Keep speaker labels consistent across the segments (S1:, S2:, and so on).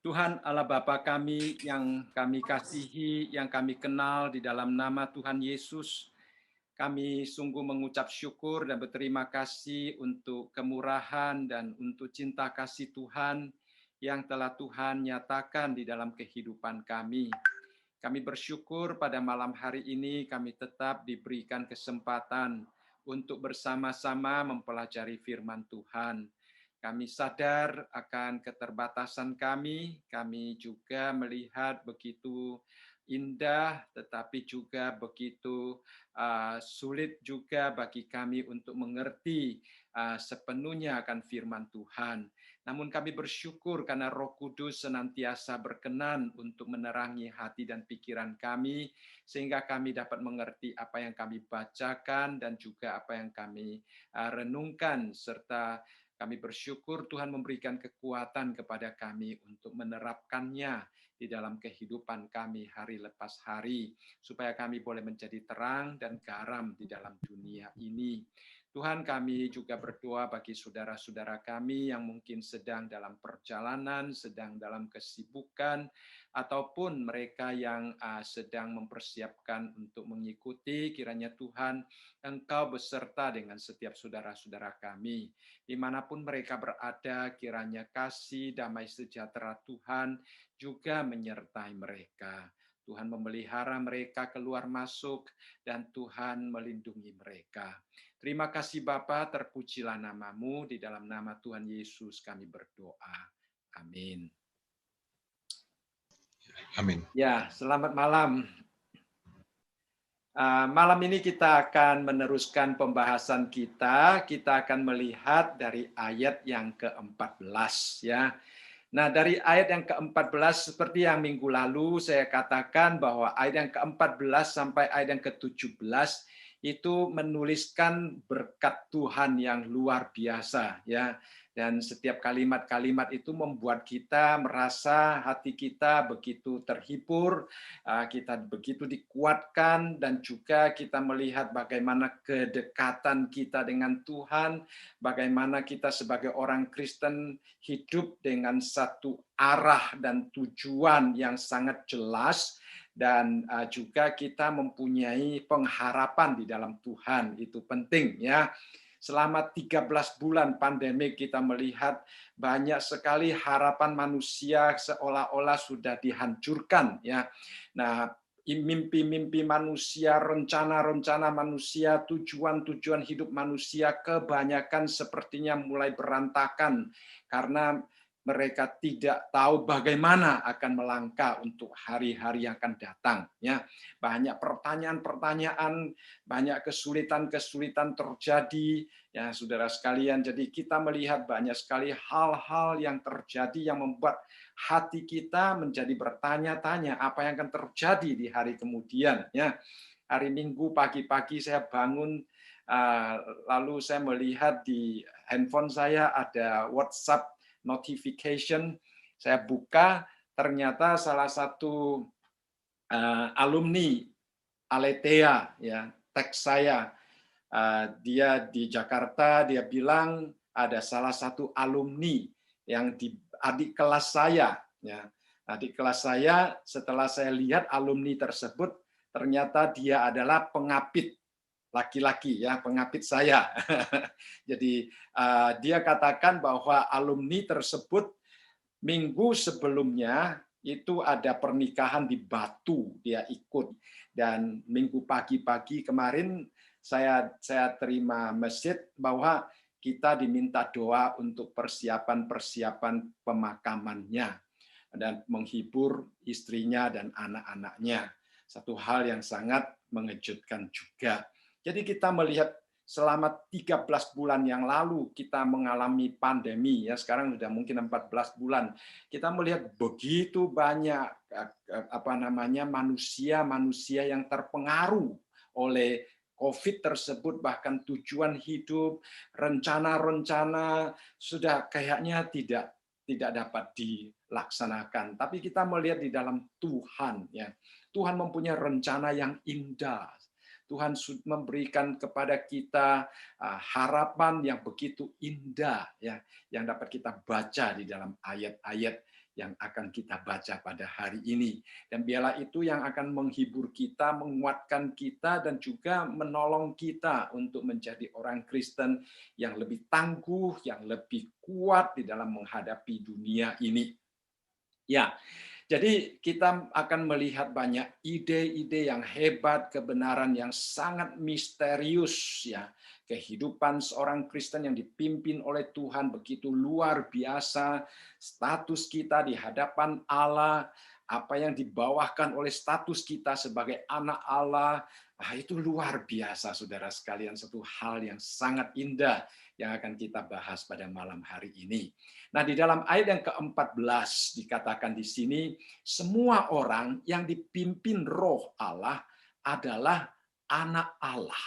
S1: Tuhan Allah Bapa kami yang kami kasihi, yang kami kenal di dalam nama Tuhan Yesus, kami sungguh mengucap syukur dan berterima kasih untuk kemurahan dan untuk cinta kasih Tuhan yang telah Tuhan nyatakan di dalam kehidupan kami. Kami bersyukur pada malam hari ini kami tetap diberikan kesempatan untuk bersama-sama mempelajari firman Tuhan. Kami sadar akan keterbatasan kami juga melihat begitu indah, tetapi juga begitu sulit juga bagi kami untuk mengerti sepenuhnya akan firman Tuhan. Namun kami bersyukur karena Roh Kudus senantiasa berkenan untuk menerangi hati dan pikiran kami, sehingga kami dapat mengerti apa yang kami bacakan dan juga apa yang kami renungkan, serta kami bersyukur Tuhan memberikan kekuatan kepada kami untuk menerapkannya di dalam kehidupan kami hari lepas hari, supaya kami boleh menjadi terang dan garam di dalam dunia ini. Tuhan, kami juga berdoa bagi saudara-saudara kami yang mungkin sedang dalam perjalanan, sedang dalam kesibukan, ataupun mereka yang sedang mempersiapkan untuk mengikuti. Kiranya Tuhan, Engkau beserta dengan setiap saudara-saudara kami. Dimanapun mereka berada, kiranya kasih, damai sejahtera Tuhan juga menyertai mereka. Tuhan memelihara mereka keluar masuk, dan Tuhan melindungi mereka. Terima kasih Bapa, terpujilah namamu, di dalam nama Tuhan Yesus kami berdoa. Amin.
S2: Amin.
S1: Ya, selamat malam. Malam ini kita akan meneruskan pembahasan kita. Kita akan melihat dari ayat yang ke-14 ya. Nah, dari ayat yang ke-14 seperti yang minggu lalu saya katakan bahwa ayat yang ke-14 sampai ayat yang ke-17 itu menuliskan berkat Tuhan yang luar biasa ya. Dan setiap kalimat-kalimat itu membuat kita merasa hati kita begitu terhibur, kita begitu dikuatkan, dan juga kita melihat bagaimana kedekatan kita dengan Tuhan, bagaimana kita sebagai orang Kristen hidup dengan satu arah dan tujuan yang sangat jelas, dan juga kita mempunyai pengharapan di dalam Tuhan. Itu penting ya. Selama 13 bulan pandemi kita melihat banyak sekali harapan manusia seolah-olah sudah dihancurkan ya. Nah, mimpi-mimpi manusia, rencana-rencana manusia, tujuan-tujuan hidup manusia kebanyakan sepertinya mulai berantakan karena mereka tidak tahu bagaimana akan melangkah untuk hari-hari yang akan datang ya. Banyak pertanyaan-pertanyaan, banyak kesulitan-kesulitan terjadi ya saudara sekalian. Jadi kita melihat banyak sekali hal-hal yang terjadi yang membuat hati kita menjadi bertanya-tanya apa yang akan terjadi di hari kemudian ya. Hari Minggu pagi-pagi saya bangun, lalu saya melihat di handphone saya ada WhatsApp notification. Saya buka, ternyata salah satu alumni Aletheia ya, teks saya. Dia di Jakarta, dia bilang ada salah satu alumni yang di adik kelas saya ya. Adik kelas saya, setelah saya lihat alumni tersebut, ternyata dia adalah pengapit laki-laki ya, pengapit saya. Jadi dia katakan bahwa alumni tersebut minggu sebelumnya itu ada pernikahan di Batu, dia ikut. Dan minggu pagi-pagi kemarin saya terima mesej bahwa kita diminta doa untuk persiapan-persiapan pemakamannya dan menghibur istrinya dan anak-anaknya. Satu hal yang sangat mengejutkan juga. Jadi kita melihat selama 13 bulan yang lalu kita mengalami pandemi ya, sekarang sudah mungkin 14 bulan. Kita melihat begitu banyak manusia yang terpengaruh oleh COVID tersebut, bahkan tujuan hidup, rencana-rencana sudah kayaknya tidak dapat dilaksanakan. Tapi kita melihat di dalam Tuhan ya. Tuhan mempunyai rencana yang indah. Tuhan memberikan kepada kita harapan yang begitu indah ya, yang dapat kita baca di dalam ayat-ayat yang akan kita baca pada hari ini. Dan biarlah itu yang akan menghibur kita, menguatkan kita, dan juga menolong kita untuk menjadi orang Kristen yang lebih tangguh, yang lebih kuat di dalam menghadapi dunia ini. Ya, jadi kita akan melihat banyak ide-ide yang hebat, kebenaran yang sangat misterius ya. Kehidupan seorang Kristen yang dipimpin oleh Tuhan begitu luar biasa, status kita di hadapan Allah, apa yang dibawahkan oleh status kita sebagai anak Allah, itu luar biasa saudara sekalian, satu hal yang sangat indah yang akan kita bahas pada malam hari ini. Nah, di dalam ayat yang ke-14 dikatakan di sini, semua orang yang dipimpin Roh Allah adalah anak Allah.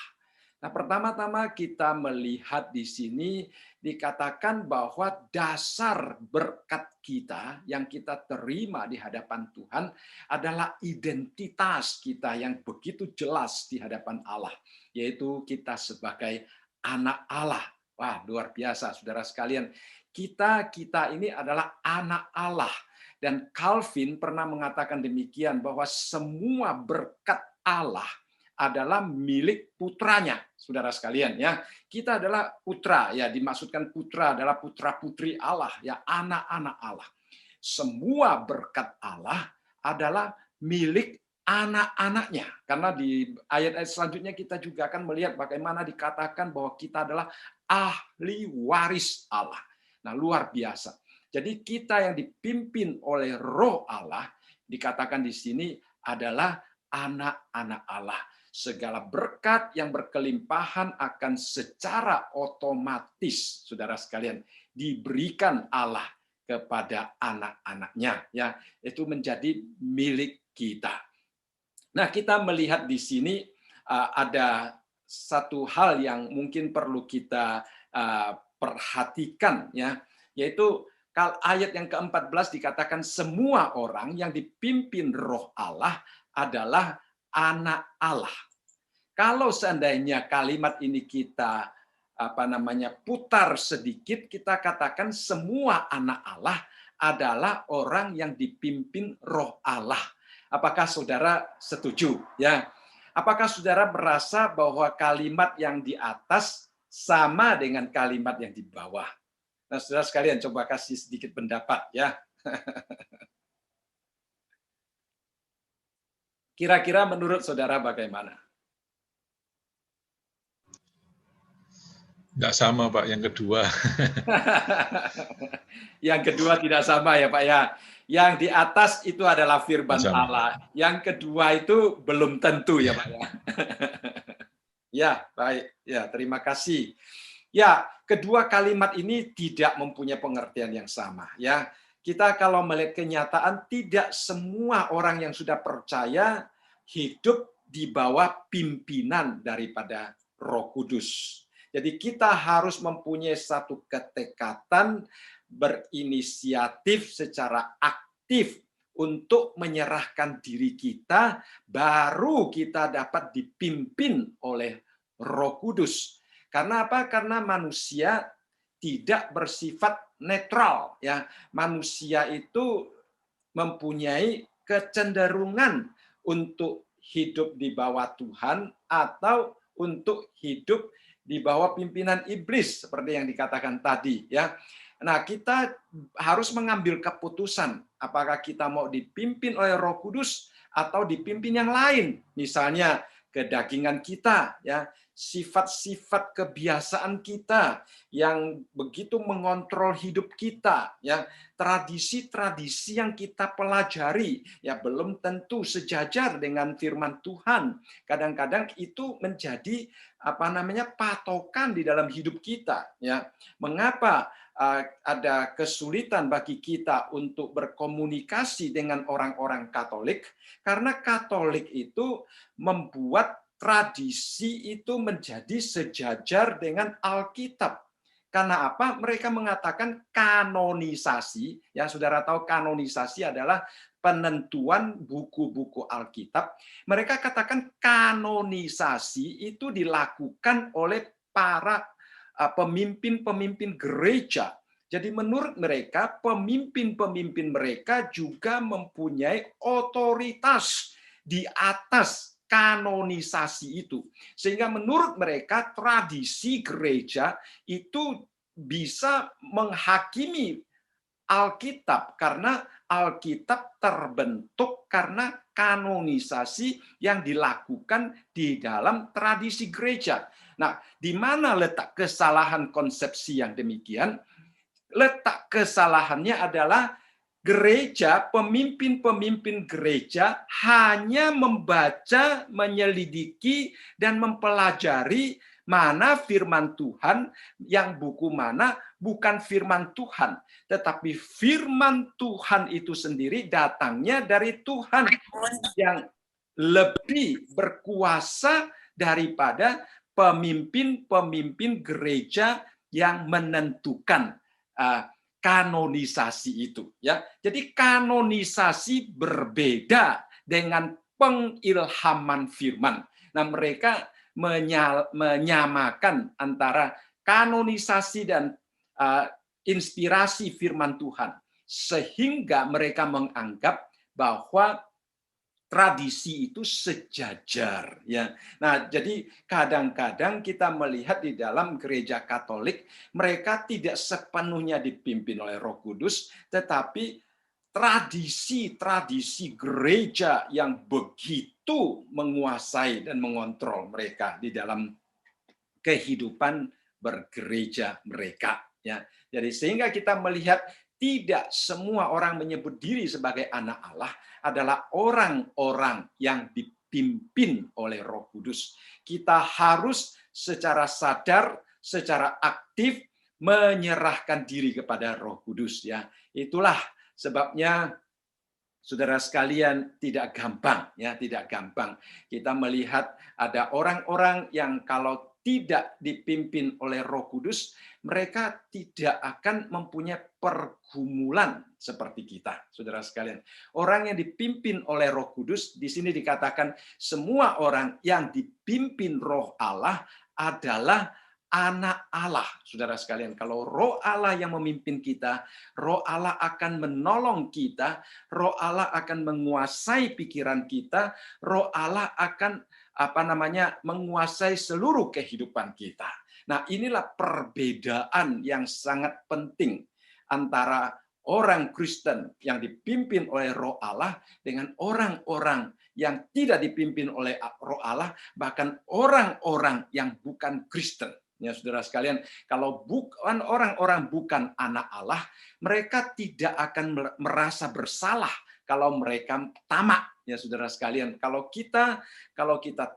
S1: Nah, pertama-tama kita melihat di sini dikatakan bahwa dasar berkat kita yang kita terima di hadapan Tuhan adalah identitas kita yang begitu jelas di hadapan Allah, yaitu kita sebagai anak Allah. Wah, luar biasa saudara sekalian. Kita ini adalah anak Allah. Dan Calvin pernah mengatakan demikian, bahwa semua berkat Allah adalah milik putranya, saudara sekalian ya. Kita adalah putra ya, dimaksudkan putra adalah putra-putri Allah ya, anak-anak Allah. Semua berkat Allah adalah milik anak-anaknya. Karena di ayat-ayat selanjutnya kita juga akan melihat bagaimana dikatakan bahwa kita adalah ahli waris Allah. Nah, luar biasa. Jadi kita yang dipimpin oleh Roh Allah dikatakan di sini adalah anak-anak Allah. Segala berkat yang berkelimpahan akan secara otomatis, saudara sekalian, diberikan Allah kepada anak-anaknya. Ya, itu menjadi milik kita. Nah, kita melihat di sini ada satu hal yang mungkin perlu kita perhatikan, ya, yaitu ayat yang ke-14 dikatakan semua orang yang dipimpin Roh Allah adalah anak Allah. Kalau seandainya kalimat ini kita putar sedikit, kita katakan semua anak Allah adalah orang yang dipimpin Roh Allah. Apakah saudara setuju? Ya. Apakah saudara merasa bahwa kalimat yang di atas sama dengan kalimat yang di bawah? Nah, saudara sekalian coba kasih sedikit pendapat ya. Kira-kira menurut saudara bagaimana?
S2: Nggak sama, Pak, yang kedua.
S1: Yang kedua tidak sama ya, Pak ya. Yang di atas itu adalah firman Allah. Yang kedua itu belum tentu ya, Pak ya. Ya, baik. Ya, terima kasih. Ya, kedua kalimat ini tidak mempunyai pengertian yang sama ya. Kita kalau melihat kenyataan, tidak semua orang yang sudah percaya hidup di bawah pimpinan daripada Roh Kudus. Jadi kita harus mempunyai satu ketekatan, berinisiatif secara aktif untuk menyerahkan diri kita, baru kita dapat dipimpin oleh Roh Kudus. Karena apa? Karena manusia tidak bersifat netral ya. Manusia itu mempunyai kecenderungan untuk hidup di bawah Tuhan atau untuk hidup di bawah pimpinan iblis seperti yang dikatakan tadi ya. Nah, kita harus mengambil keputusan apakah kita mau dipimpin oleh Roh Kudus atau dipimpin yang lain. Misalnya kedagingan kita ya, sifat-sifat kebiasaan kita yang begitu mengontrol hidup kita ya, tradisi-tradisi yang kita pelajari ya belum tentu sejajar dengan firman Tuhan. Kadang-kadang itu menjadi patokan di dalam hidup kita ya. Mengapa ada kesulitan bagi kita untuk berkomunikasi dengan orang-orang Katolik? Karena Katolik itu membuat tradisi itu menjadi sejajar dengan Alkitab. Karena apa? Mereka mengatakan kanonisasi, ya saudara tahu kanonisasi adalah penentuan buku-buku Alkitab. Mereka katakan kanonisasi itu dilakukan oleh para pemimpin-pemimpin gereja Jadi menurut mereka, pemimpin-pemimpin mereka juga mempunyai otoritas di atas kanonisasi itu. Sehingga menurut mereka tradisi gereja itu bisa menghakimi Alkitab, karena Alkitab terbentuk karena kanonisasi yang dilakukan di dalam tradisi gereja. Nah, di mana letak kesalahan konsepsi yang demikian? Letak kesalahannya adalah gereja, pemimpin-pemimpin gereja hanya membaca, menyelidiki, dan mempelajari mana firman Tuhan, yang buku mana bukan firman Tuhan. Tetapi firman Tuhan itu sendiri datangnya dari Tuhan yang lebih berkuasa daripada pemimpin-pemimpin gereja yang menentukan kanonisasi itu, ya. Jadi kanonisasi berbeda dengan pengilhaman firman. Nah, mereka menyamakan antara kanonisasi dan inspirasi firman Tuhan, sehingga mereka menganggap bahwa tradisi itu sejajar, ya. Nah, jadi kadang-kadang kita melihat di dalam gereja Katolik, mereka tidak sepenuhnya dipimpin oleh Roh Kudus, tetapi tradisi-tradisi gereja yang begitu menguasai dan mengontrol mereka di dalam kehidupan bergereja mereka, ya. Jadi sehingga kita melihat tidak semua orang menyebut diri sebagai anak Allah adalah orang-orang yang dipimpin oleh Roh Kudus. Kita harus secara sadar, secara aktif menyerahkan diri kepada Roh Kudus, ya. Itulah sebabnya saudara sekalian, tidak gampang, ya, tidak gampang. Kita melihat ada orang-orang yang kalau tidak dipimpin oleh Roh Kudus, mereka tidak akan mempunyai pergumulan seperti kita, saudara sekalian. Orang yang dipimpin oleh Roh Kudus, di sini dikatakan semua orang yang dipimpin Roh Allah adalah anak Allah, saudara sekalian. Kalau Roh Allah yang memimpin kita, Roh Allah akan menolong kita, Roh Allah akan menguasai pikiran kita, Roh Allah akan menguasai seluruh kehidupan kita. Nah, inilah perbedaan yang sangat penting antara orang Kristen yang dipimpin oleh Roh Allah dengan orang-orang yang tidak dipimpin oleh Roh Allah, bahkan orang-orang yang bukan Kristen. Ya, saudara sekalian, kalau bukan orang-orang bukan anak Allah, mereka tidak akan merasa bersalah kalau mereka tamak, ya saudara sekalian. Kalau kita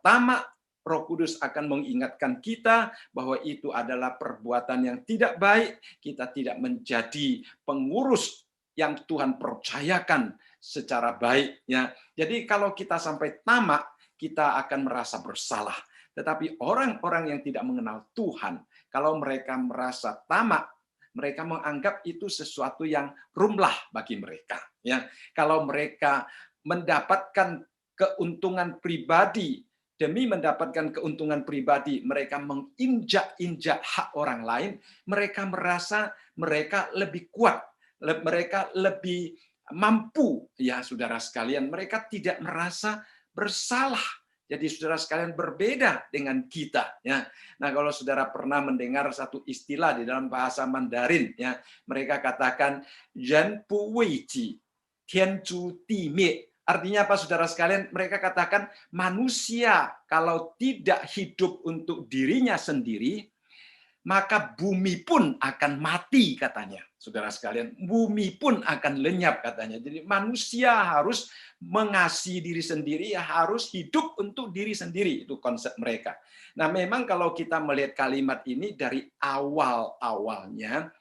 S1: tamak, Roh Kudus akan mengingatkan kita bahwa itu adalah perbuatan yang tidak baik. Kita tidak menjadi pengurus yang Tuhan percayakan secara baik, ya. Jadi kalau kita sampai tamak, kita akan merasa bersalah. Tetapi orang-orang yang tidak mengenal Tuhan, kalau mereka merasa tamak, mereka menganggap itu sesuatu yang rumlah bagi mereka, ya. Kalau mereka mendapatkan keuntungan pribadi, demi mendapatkan keuntungan pribadi, mereka menginjak-injak hak orang lain, mereka merasa mereka lebih kuat, mereka lebih mampu, ya saudara sekalian. Mereka tidak merasa bersalah. Jadi saudara sekalian, berbeda dengan kita, ya. Nah, kalau saudara pernah mendengar satu istilah di dalam bahasa Mandarin, ya, mereka katakan "Ren bu wei ji, tian zhu di mie". Artinya apa, saudara sekalian? Mereka katakan manusia kalau tidak hidup untuk dirinya sendiri, maka bumi pun akan mati, katanya. Saudara sekalian, bumi pun akan lenyap, katanya. Jadi manusia harus mengasihi diri sendiri, harus hidup untuk diri sendiri. Itu konsep mereka. Nah, memang kalau kita melihat kalimat ini dari awal-awalnya,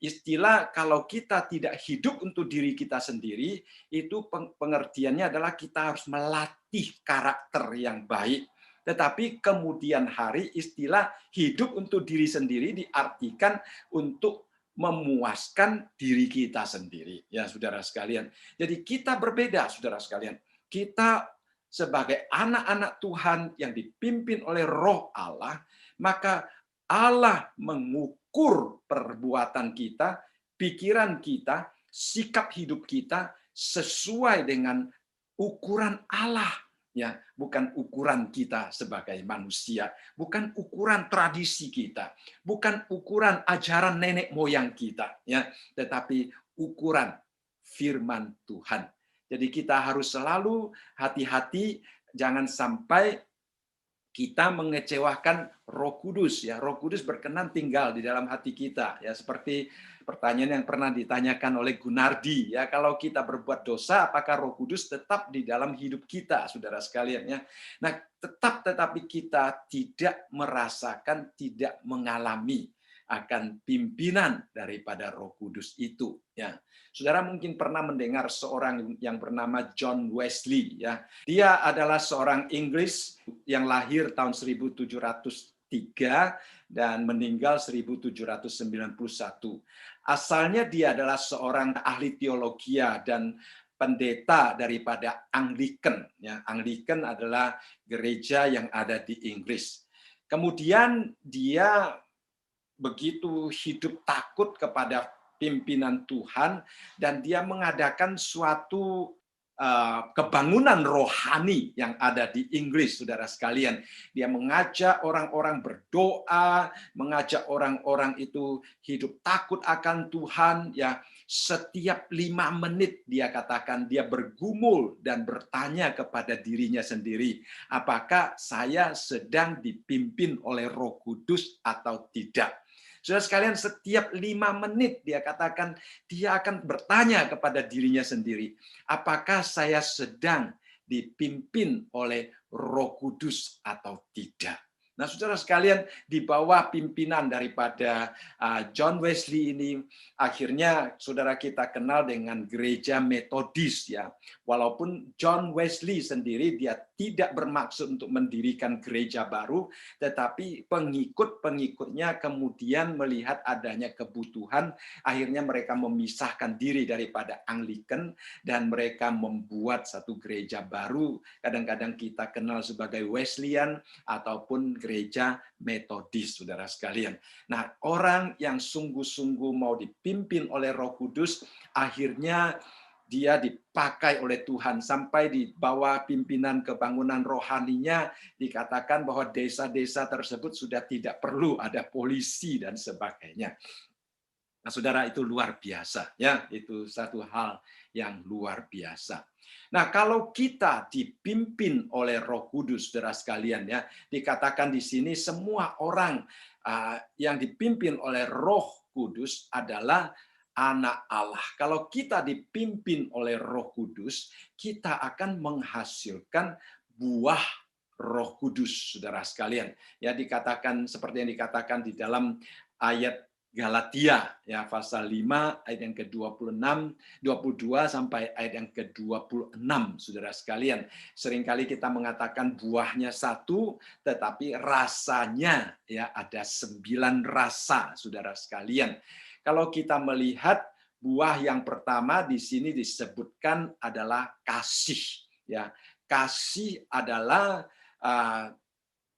S1: istilah kalau kita tidak hidup untuk diri kita sendiri, itu pengertiannya adalah kita harus melatih karakter yang baik. Tetapi kemudian hari istilah hidup untuk diri sendiri diartikan untuk memuaskan diri kita sendiri, ya saudara sekalian. Jadi kita berbeda, saudara sekalian. Kita sebagai anak-anak Tuhan yang dipimpin oleh Roh Allah, maka Allah mengukur mengukur perbuatan kita, pikiran kita, sikap hidup kita sesuai dengan ukuran Allah, ya, bukan ukuran kita sebagai manusia, bukan ukuran tradisi kita, bukan ukuran ajaran nenek moyang kita, ya, tetapi ukuran firman Tuhan. Jadi kita harus selalu hati-hati, jangan sampai kita mengecewakan Roh Kudus, ya. Roh Kudus berkenan tinggal di dalam hati kita, ya, seperti pertanyaan yang pernah ditanyakan oleh Gunardi, ya, kalau kita berbuat dosa apakah Roh Kudus tetap di dalam hidup kita, Saudara sekalian, ya. Nah, tetapi kita tidak merasakan, tidak mengalami akan pimpinan daripada Roh Kudus itu, ya. Saudara mungkin pernah mendengar seorang yang bernama John Wesley, ya. Dia adalah seorang Inggris yang lahir tahun 1703 dan meninggal 1791. Asalnya dia adalah seorang ahli teologi dan pendeta daripada Anglican, ya. Anglican adalah gereja yang ada di Inggris. Kemudian dia begitu hidup takut kepada pimpinan Tuhan dan dia mengadakan suatu kebangunan rohani yang ada di Inggris, saudara sekalian. Dia mengajak orang-orang berdoa, mengajak orang-orang itu hidup takut akan Tuhan, ya. Setiap 5 menit dia katakan dia bergumul dan bertanya kepada dirinya sendiri, apakah saya sedang dipimpin oleh Roh Kudus atau tidak? Saudara sekalian, setiap 5 menit dia katakan dia akan bertanya kepada dirinya sendiri, apakah saya sedang dipimpin oleh Roh Kudus atau tidak? Nah, saudara sekalian, di bawah pimpinan daripada John Wesley ini, akhirnya saudara kita kenal dengan gereja Metodis, ya. Walaupun John Wesley sendiri dia tidak bermaksud untuk mendirikan gereja baru, tetapi pengikut-pengikutnya kemudian melihat adanya kebutuhan, akhirnya mereka memisahkan diri daripada Anglican dan mereka membuat satu gereja baru, kadang-kadang kita kenal sebagai Wesleyan ataupun gereja Metodis, saudara sekalian. Nah, orang yang sungguh-sungguh mau dipimpin oleh Roh Kudus, akhirnya dia dipakai oleh Tuhan sampai di bawah pimpinan kebangunan rohaninya dikatakan bahwa desa-desa tersebut sudah tidak perlu ada polisi dan sebagainya. Nah, saudara, itu luar biasa, ya. Itu satu hal yang luar biasa. Nah, kalau kita dipimpin oleh Roh Kudus, saudara sekalian, ya, dikatakan di sini semua orang yang dipimpin oleh Roh Kudus adalah anak Allah. Kalau kita dipimpin oleh Roh Kudus, kita akan menghasilkan buah Roh Kudus, saudara sekalian. Ya, dikatakan seperti yang dikatakan di dalam ayat Galatia, ya, pasal 5 ayat yang ke-26, 22 sampai ayat yang ke-26, saudara sekalian. Seringkali kita mengatakan buahnya satu, tetapi rasanya, ya, ada 9 rasa, saudara sekalian. Kalau kita melihat buah yang pertama di sini disebutkan adalah kasih, ya. Kasih adalah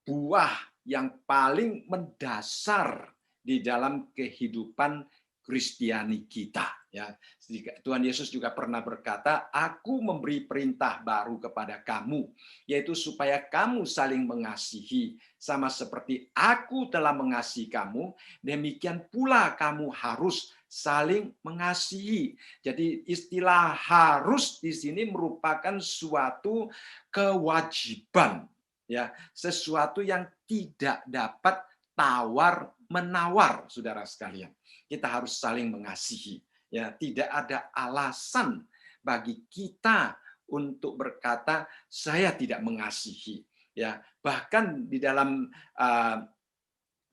S1: buah yang paling mendasar di dalam kehidupan Kristiani kita, ya. Tuhan Yesus juga pernah berkata, aku memberi perintah baru kepada kamu, yaitu supaya kamu saling mengasihi, sama seperti aku telah mengasihi kamu, demikian pula kamu harus saling mengasihi. Jadi istilah harus di sini merupakan suatu kewajiban, ya, sesuatu yang tidak dapat tawar-menawar, saudara sekalian. Kita harus saling mengasihi. Ya, tidak ada alasan bagi kita untuk berkata saya tidak mengasihi. Ya, bahkan di dalam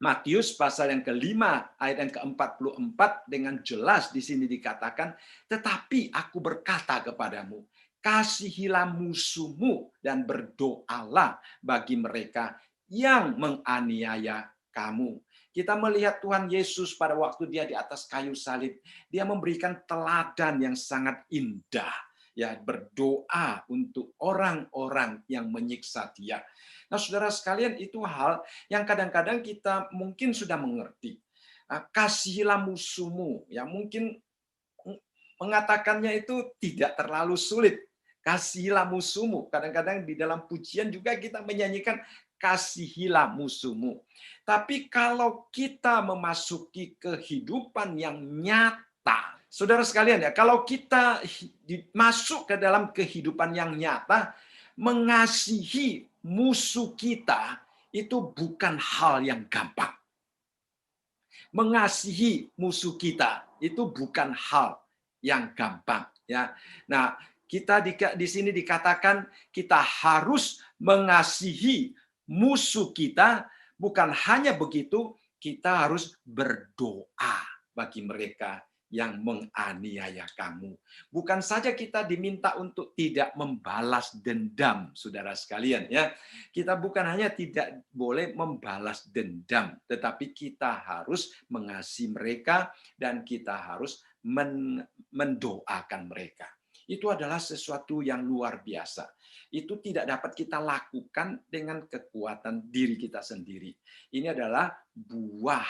S1: Matius pasal yang kelima ayat yang ke-44 dengan jelas di sini dikatakan, tetapi aku berkata kepadamu, kasihilah musuhmu dan berdoalah bagi mereka yang menganiaya kamu. Kita melihat Tuhan Yesus pada waktu dia di atas kayu salib, dia memberikan teladan yang sangat indah, ya, berdoa untuk orang-orang yang menyiksa dia. Nah, saudara sekalian, itu hal yang kadang-kadang kita mungkin sudah mengerti. Kasihilah musuhmu. Ya mungkin mengatakannya itu tidak terlalu sulit. Kasihilah musuhmu. Kadang-kadang di dalam pujian juga kita menyanyikan kasihilah musuhmu. Tapi kalau kita memasuki kehidupan yang nyata, saudara sekalian ya, kalau kita masuk ke dalam kehidupan yang nyata, mengasihi musuh kita itu bukan hal yang gampang. Mengasihi musuh kita itu bukan hal yang gampang, ya. Nah, kita di sini dikatakan kita harus mengasihi musuh kita, bukan hanya begitu, kita harus berdoa bagi mereka yang menganiaya kamu. Bukan saja kita diminta untuk tidak membalas dendam, saudara sekalian, ya. Kita bukan hanya tidak boleh membalas dendam, tetapi kita harus mengasihi mereka dan kita harus mendoakan mereka. Itu adalah sesuatu yang luar biasa. Itu tidak dapat kita lakukan dengan kekuatan diri kita sendiri. Ini adalah buah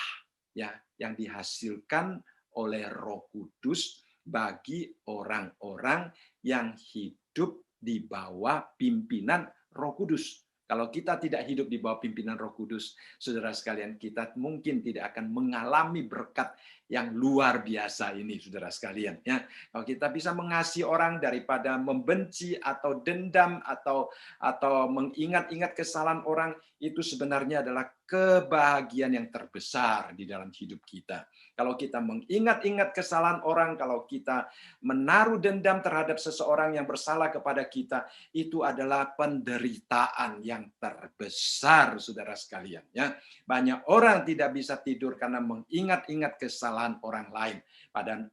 S1: ya yang dihasilkan oleh Roh Kudus bagi orang-orang yang hidup di bawah pimpinan Roh Kudus. Kalau kita tidak hidup di bawah pimpinan Roh Kudus, saudara sekalian, kita mungkin tidak akan mengalami berkat yang luar biasa ini, saudara sekalian. Ya, kalau kita bisa mengasihi orang daripada membenci atau dendam atau mengingat-ingat kesalahan orang, itu sebenarnya adalah kebahagiaan yang terbesar di dalam hidup kita. Kalau kita mengingat-ingat kesalahan orang, kalau kita menaruh dendam terhadap seseorang yang bersalah kepada kita, itu adalah penderitaan yang terbesar, saudara sekalian. Ya, banyak orang tidak bisa tidur karena mengingat-ingat kesalahan orang lain.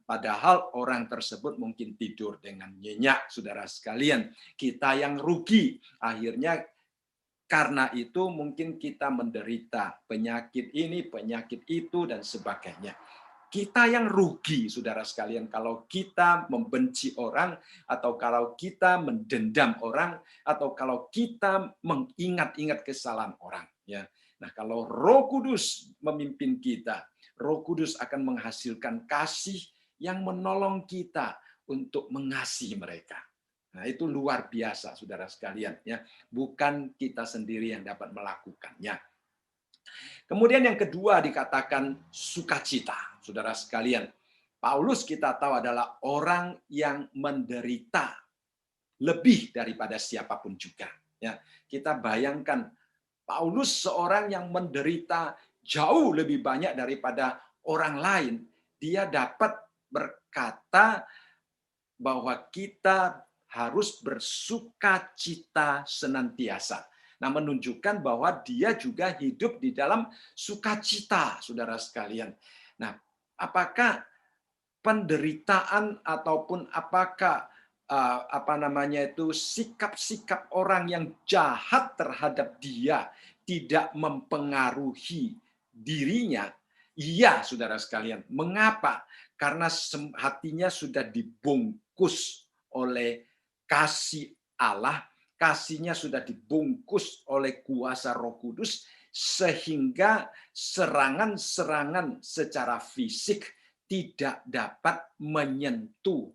S1: Padahal orang tersebut mungkin tidur dengan nyenyak, saudara sekalian. Kita yang rugi. Akhirnya karena itu mungkin kita menderita penyakit ini, penyakit itu, dan sebagainya. Kita yang rugi, saudara sekalian, kalau kita membenci orang, atau kalau kita mendendam orang, atau kalau kita mengingat-ingat kesalahan orang. Ya. Nah, kalau Roh Kudus memimpin kita, Roh Kudus akan menghasilkan kasih yang menolong kita untuk mengasihi mereka. Nah, itu luar biasa, saudara sekalian. Ya, bukan kita sendiri yang dapat melakukannya. Kemudian yang kedua dikatakan sukacita, saudara sekalian. Paulus kita tahu adalah orang yang menderita lebih daripada siapapun juga. Ya, kita bayangkan Paulus seorang yang menderita jauh lebih banyak daripada orang lain. Dia dapat berkata bahwa kita harus bersukacita senantiasa. Nah, menunjukkan bahwa dia juga hidup di dalam sukacita, saudara sekalian. Nah, apakah penderitaan ataupun apakah sikap-sikap orang yang jahat terhadap dia tidak mempengaruhi dirinya? Iya, saudara sekalian. Mengapa? Karena hatinya sudah dibungkus oleh kasih Allah, kasihnya sudah dibungkus oleh kuasa Roh Kudus, sehingga serangan-serangan secara fisik tidak dapat menyentuh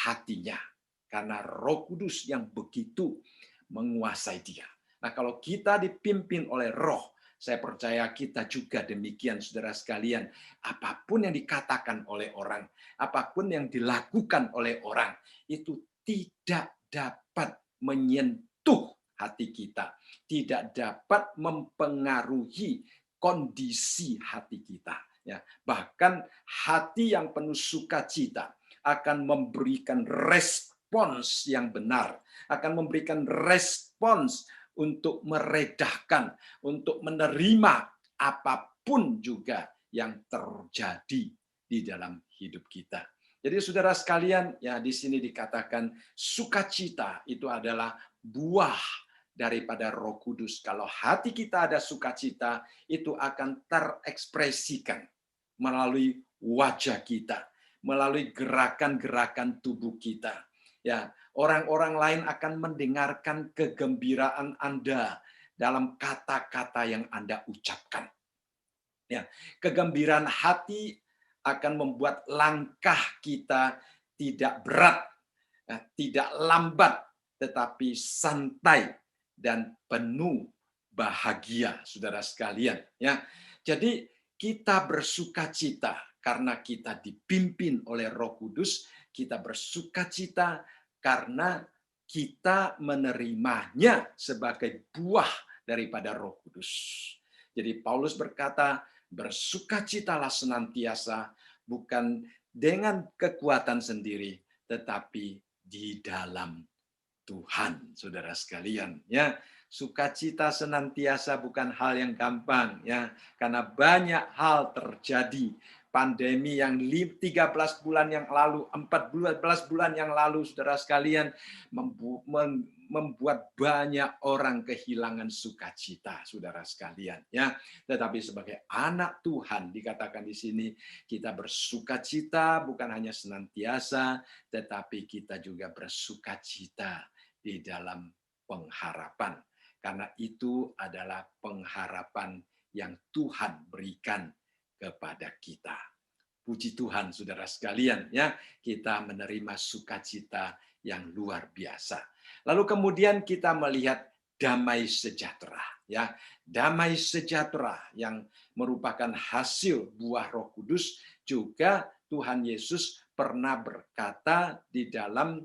S1: hatinya. Karena Roh Kudus yang begitu menguasai dia. Nah, kalau kita dipimpin oleh Roh, saya percaya kita juga demikian, saudara sekalian. Apapun yang dikatakan oleh orang, apapun yang dilakukan oleh orang, itu tidak dapat menyentuh hati kita, tidak dapat mempengaruhi kondisi hati kita. Ya, bahkan hati yang penuh sukacita akan memberikan respons yang benar, akan memberikan respons untuk meredahkan, untuk menerima apapun juga yang terjadi di dalam hidup kita. Jadi saudara sekalian, ya di sini dikatakan sukacita itu adalah buah daripada Roh Kudus. Kalau hati kita ada sukacita, itu akan terekspresikan melalui wajah kita, melalui gerakan-gerakan tubuh kita. Ya, orang-orang lain akan mendengarkan kegembiraan Anda dalam kata-kata yang Anda ucapkan. Ya, kegembiraan hati akan membuat langkah kita tidak berat, tidak lambat, tetapi santai dan penuh bahagia, saudara sekalian. Ya, jadi kita bersukacita karena kita dipimpin oleh Roh Kudus, kita bersukacita karena kita menerimanya sebagai buah daripada Roh Kudus. Jadi Paulus berkata, bersukacitalah senantiasa, bukan dengan kekuatan sendiri, tetapi di dalam Tuhan, saudara sekalian. Ya, sukacita senantiasa bukan hal yang gampang, ya, karena banyak hal terjadi. Pandemi yang 13 bulan yang lalu, 14 bulan yang lalu, saudara sekalian, membuat banyak orang kehilangan sukacita, saudara sekalian. Ya, tetapi sebagai anak Tuhan dikatakan di sini kita bersukacita bukan hanya senantiasa, tetapi kita juga bersukacita di dalam pengharapan. Karena itu adalah pengharapan yang Tuhan berikan kepada kita. Puji Tuhan, saudara sekalian, ya, kita menerima sukacita yang luar biasa. Lalu kemudian kita melihat damai sejahtera, ya, damai sejahtera yang merupakan hasil buah Roh Kudus. Juga Tuhan Yesus pernah berkata di dalam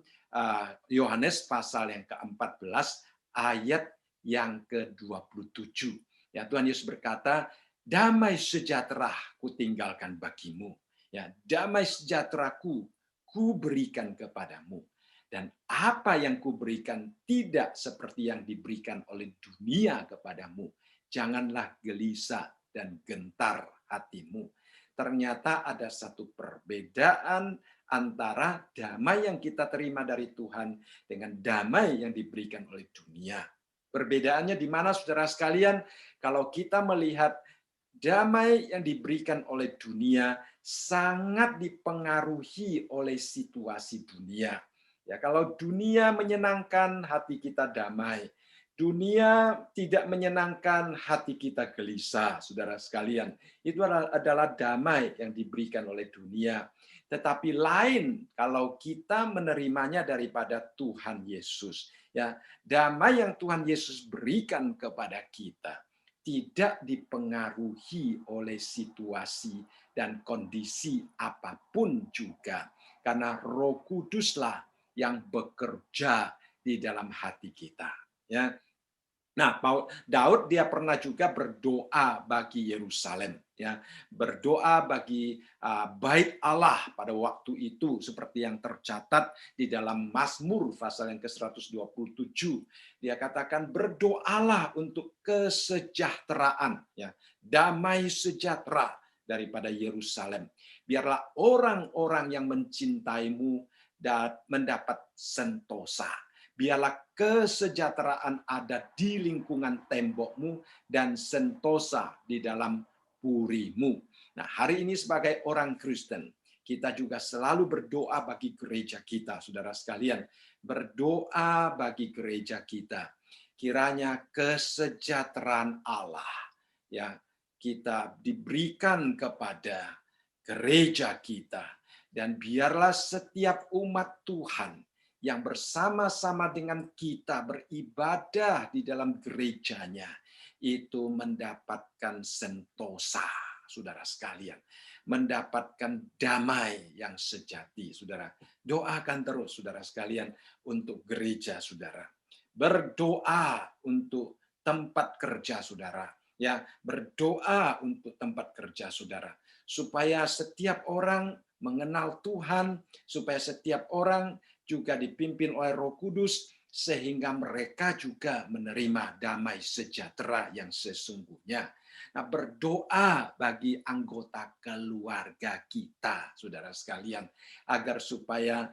S1: Yohanes pasal yang ke-14 ayat yang ke-27. Ya, Tuhan Yesus berkata, damai sejahtera ku tinggalkan bagimu. Ya, damai sejahteraku ku berikan kepadamu. Dan apa yang kuberikan tidak seperti yang diberikan oleh dunia kepadamu. Janganlah gelisah dan gentar hatimu. Ternyata ada satu perbedaan antara damai yang kita terima dari Tuhan dengan damai yang diberikan oleh dunia. Perbedaannya di mana, saudara sekalian? Kalau kita melihat damai yang diberikan oleh dunia sangat dipengaruhi oleh situasi dunia. Ya, kalau dunia menyenangkan, hati kita damai. Dunia tidak menyenangkan, hati kita gelisah, saudara sekalian. Itu adalah damai yang diberikan oleh dunia. Tetapi lain kalau kita menerimanya daripada Tuhan Yesus. Ya, damai yang Tuhan Yesus berikan kepada kita tidak dipengaruhi oleh situasi dan kondisi apapun juga. Karena Roh Kuduslah yang bekerja di dalam hati kita. Ya. Nah, Daud dia pernah juga berdoa bagi Yerusalem, ya, berdoa bagi bait Allah pada waktu itu seperti yang tercatat di dalam Mazmur pasal yang ke-127. Dia katakan berdoalah untuk kesejahteraan, ya, damai sejahtera daripada Yerusalem. Biarlah orang-orang yang mencintaimu mendapat sentosa. Biarlah kesejahteraan ada di lingkungan tembokmu dan sentosa di dalam purimu. Nah, hari ini sebagai orang Kristen, kita juga selalu berdoa bagi gereja kita, saudara sekalian. Berdoa bagi gereja kita. Kiranya kesejahteraan Allah ya kita diberikan kepada gereja kita. Dan biarlah setiap umat Tuhan yang bersama-sama dengan kita beribadah di dalam gerejanya itu mendapatkan sentosa, saudara sekalian, mendapatkan damai yang sejati, saudara. Doakan terus, saudara sekalian, untuk gereja saudara. Berdoa untuk tempat kerja saudara, ya, berdoa untuk tempat kerja saudara, supaya setiap orang mengenal Tuhan, supaya setiap orang juga dipimpin oleh Roh Kudus, sehingga mereka juga menerima damai sejahtera yang sesungguhnya. Nah, berdoa bagi anggota keluarga kita, saudara sekalian, agar supaya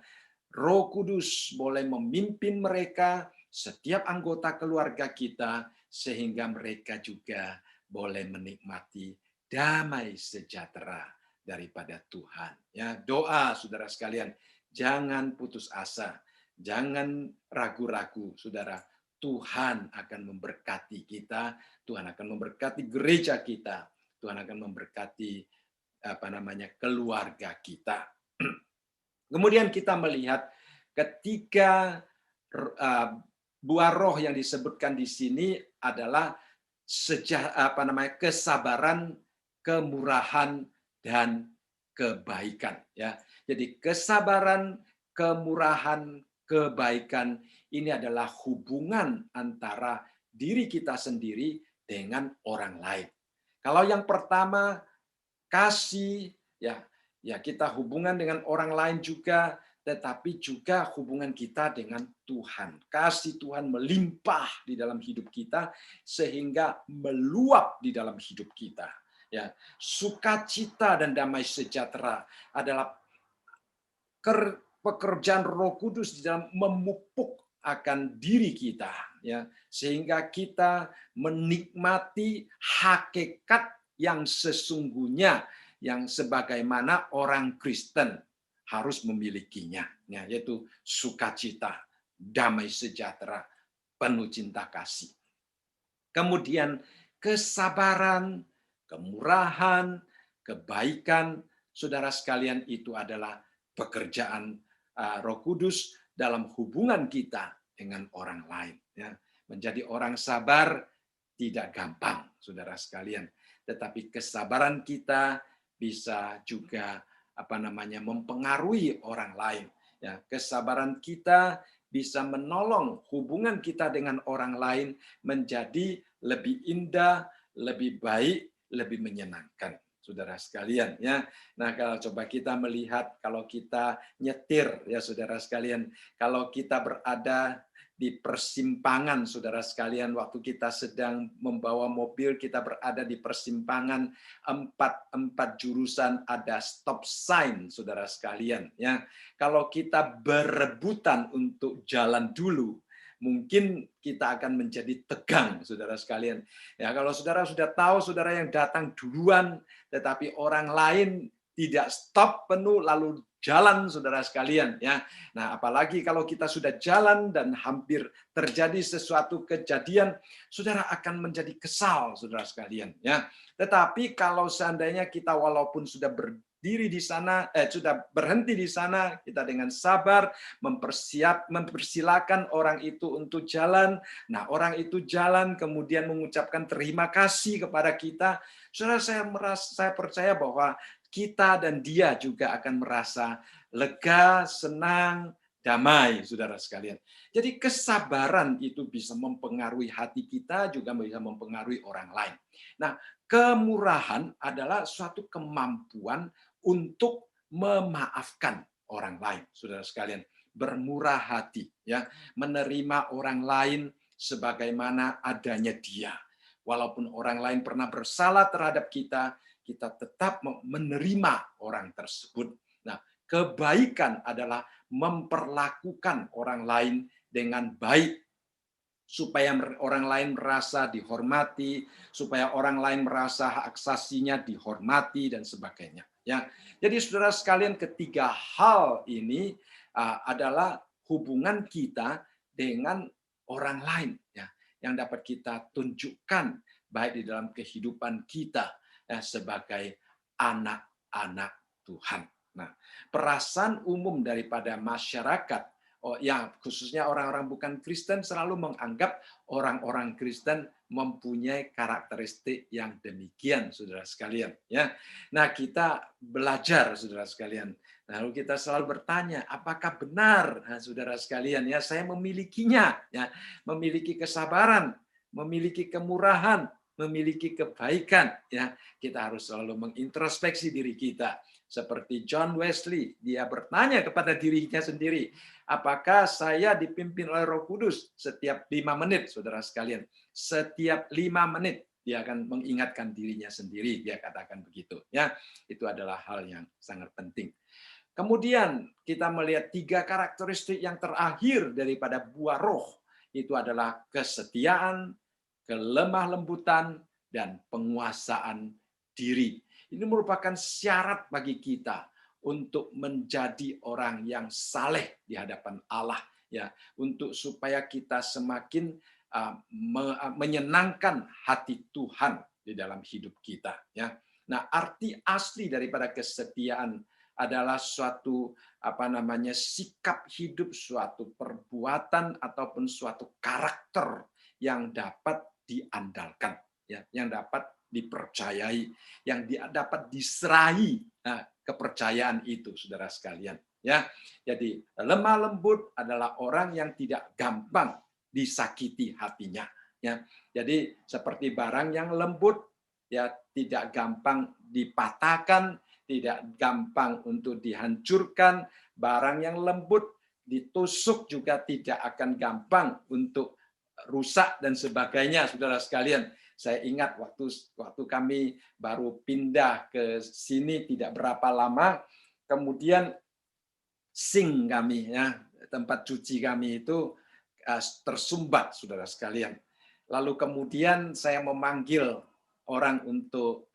S1: Roh Kudus boleh memimpin mereka, setiap anggota keluarga kita, sehingga mereka juga boleh menikmati damai sejahtera daripada Tuhan. Ya, doa saudara sekalian, jangan putus asa, jangan ragu-ragu, saudara. Tuhan akan memberkati kita, Tuhan akan memberkati gereja kita, Tuhan akan memberkati keluarga kita. Kemudian kita melihat ketiga buah roh yang disebutkan di sini adalah kesabaran, kemurahan, dan kebaikan. Ya, jadi kesabaran, kemurahan, kebaikan ini adalah hubungan antara diri kita sendiri dengan orang lain. Kalau yang pertama kasih, ya kita hubungan dengan orang lain juga, tetapi juga hubungan kita dengan Tuhan. Kasih Tuhan melimpah di dalam hidup kita sehingga meluap di dalam hidup kita. Ya, sukacita dan damai sejahtera adalah pekerjaan Roh Kudus di dalam memupuk akan diri kita, ya, sehingga kita menikmati hakikat yang sesungguhnya yang sebagaimana orang Kristen harus memilikinya, ya, yaitu sukacita, damai sejahtera, penuh cinta kasih. Kemudian kesabaran, kemurahan, kebaikan, saudara sekalian, itu adalah pekerjaan Roh Kudus dalam hubungan kita dengan orang lain. Ya. Menjadi orang sabar tidak gampang, saudara sekalian. Tetapi kesabaran kita bisa juga mempengaruhi orang lain. Ya, kesabaran kita bisa menolong hubungan kita dengan orang lain menjadi lebih indah, lebih baik, lebih menyenangkan, saudara sekalian, ya. Nah, kalau coba kita melihat kalau kita nyetir, ya saudara sekalian, kalau kita berada di persimpangan, saudara sekalian, waktu kita sedang membawa mobil, kita berada di persimpangan empat jurusan, ada stop sign, saudara sekalian, ya. Kalau kita berebutan untuk jalan dulu, mungkin kita akan menjadi tegang, saudara sekalian. Ya, kalau saudara sudah tahu saudara yang datang duluan, tetapi orang lain tidak stop penuh lalu jalan, saudara sekalian, ya. Nah, apalagi kalau kita sudah jalan dan hampir terjadi sesuatu kejadian, saudara akan menjadi kesal, saudara sekalian, ya. Tetapi kalau seandainya kita walaupun sudah berdiri di sana, sudah berhenti di sana, kita dengan sabar mempersilakan orang itu untuk jalan. Nah, orang itu jalan kemudian mengucapkan terima kasih kepada kita. Saudara, saya percaya bahwa kita dan dia juga akan merasa lega, senang, damai, saudara sekalian. Jadi kesabaran itu bisa mempengaruhi hati kita, juga bisa mempengaruhi orang lain. Nah, kemurahan adalah suatu kemampuan untuk memaafkan orang lain, saudara sekalian. Bermurah hati, ya, menerima orang lain sebagaimana adanya dia. Walaupun orang lain pernah bersalah terhadap kita, kita tetap menerima orang tersebut. Nah, kebaikan adalah memperlakukan orang lain dengan baik, supaya orang lain merasa dihormati, supaya orang lain merasa hak asasinya dihormati, dan sebagainya. Ya, jadi saudara sekalian, ketiga hal ini adalah hubungan kita dengan orang lain, ya, yang dapat kita tunjukkan baik di dalam kehidupan kita sebagai anak-anak Tuhan. Nah, perasaan umum daripada masyarakat, khususnya orang-orang bukan Kristen, selalu menganggap orang-orang Kristen mempunyai karakteristik yang demikian, saudara sekalian. Ya, nah kita belajar, saudara sekalian. Lalu kita selalu bertanya, apakah benar, saudara sekalian, ya, saya memilikinya, ya, memiliki kesabaran, memiliki kemurahan, memiliki kebaikan, ya. Kita harus selalu mengintrospeksi diri kita. Seperti John Wesley, dia bertanya kepada dirinya sendiri, apakah saya dipimpin oleh Roh Kudus setiap 5 menit, saudara sekalian? Setiap 5 menit dia akan mengingatkan dirinya sendiri, dia katakan begitu, ya. Itu adalah hal yang sangat penting. Kemudian kita melihat 3 karakteristik yang terakhir daripada buah roh, itu adalah kesetiaan, kelemah lembutan, dan penguasaan diri. Ini merupakan syarat bagi kita untuk menjadi orang yang saleh di hadapan Allah, ya, untuk supaya kita semakin menyenangkan hati Tuhan, di dalam hidup kita, ya. Nah, arti asli daripada kesetiaan adalah suatu sikap hidup, suatu perbuatan ataupun suatu karakter yang dapat diandalkan, ya, yang dapat dipercayai, yang dapat diserahi. Nah, kepercayaan itu, saudara sekalian, ya. Jadi lemah lembut adalah orang yang tidak gampang disakiti hatinya, ya. Jadi seperti barang yang lembut, ya, tidak gampang dipatahkan, tidak gampang untuk dihancurkan. Barang yang lembut ditusuk juga tidak akan gampang untuk rusak dan sebagainya, saudara sekalian. Saya ingat waktu kami baru pindah ke sini tidak berapa lama, kemudian sink kami, ya, tempat cuci kami itu tersumbat, saudara sekalian. Lalu kemudian saya memanggil orang untuk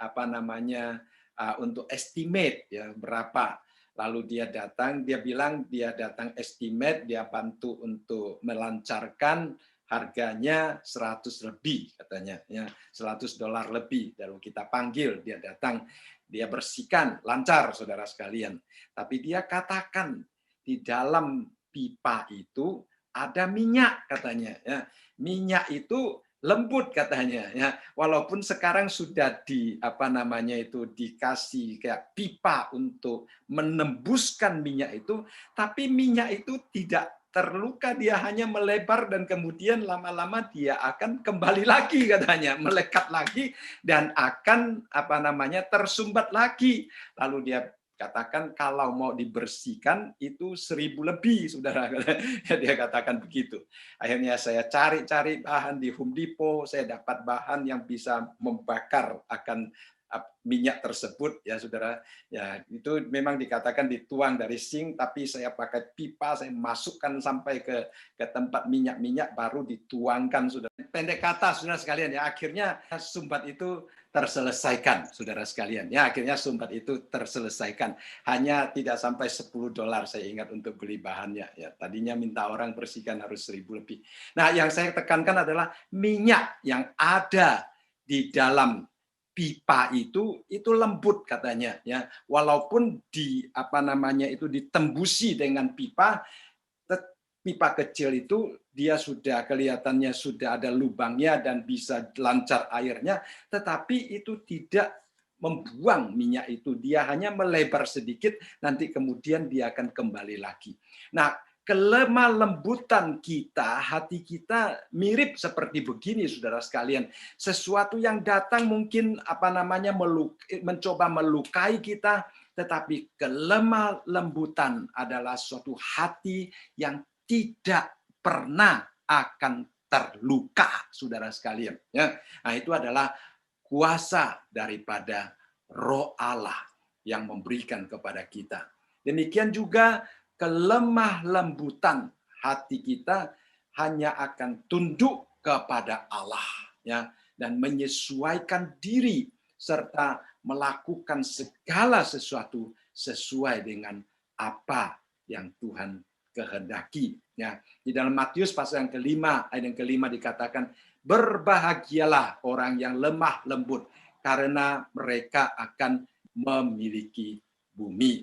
S1: untuk estimate, ya, berapa. Lalu dia datang, dia bilang dia datang estimate, dia bantu untuk melancarkan, harganya 100 lebih katanya, ya, $100 lebih. Lalu kita panggil, dia datang, dia bersihkan, lancar, saudara sekalian. Tapi dia katakan di dalam pipa itu ada minyak katanya, ya. Minyak itu lembut katanya, ya. Walaupun sekarang sudah dikasih kayak pipa untuk menembuskan minyak itu, tapi minyak itu tidak terluka, dia hanya melebar dan kemudian lama-lama dia akan kembali lagi katanya, melekat lagi dan akan tersumbat lagi. Lalu dia katakan kalau mau dibersihkan itu 1.000 lebih, saudara. Dia katakan begitu. Akhirnya saya cari-cari bahan di Home Depot, saya dapat bahan yang bisa membakar akan minyak tersebut, ya, saudara. Ya, itu memang dikatakan dituang dari sink, tapi saya pakai pipa, saya masukkan sampai ke tempat minyak-minyak baru dituangkan, saudara. Pendek kata, saudara sekalian, ya, akhirnya sumbat itu terselesaikan, saudara sekalian. Ya, akhirnya sumbat itu terselesaikan. Hanya tidak sampai $10 saya ingat untuk beli bahannya. Ya, tadinya minta orang bersihkan harus 1.000 lebih. Nah, yang saya tekankan adalah minyak yang ada di dalam pipa itu lembut katanya, ya. Walaupun ditembusi dengan pipa kecil itu dia sudah kelihatannya sudah ada lubangnya dan bisa lancar airnya, tetapi itu tidak membuang minyak itu, dia hanya melebar sedikit, nanti kemudian dia akan kembali lagi. Nah, kelemah lembutan kita, hati kita mirip seperti begini, saudara sekalian. Sesuatu yang datang mungkin mencoba melukai kita, tetapi kelemah lembutan adalah suatu hati yang tidak pernah akan terluka, saudara sekalian. Ya, nah, itu adalah kuasa daripada Roh Allah yang memberikan kepada kita. Demikian juga kelemah lembutan hati kita hanya akan tunduk kepada Allah, ya, dan menyesuaikan diri serta melakukan segala sesuatu sesuai dengan apa yang Tuhan kehendaki, ya. Di dalam Matius pasal yang kelima, ayat yang kelima dikatakan, berbahagialah orang yang lemah lembut karena mereka akan memiliki bumi.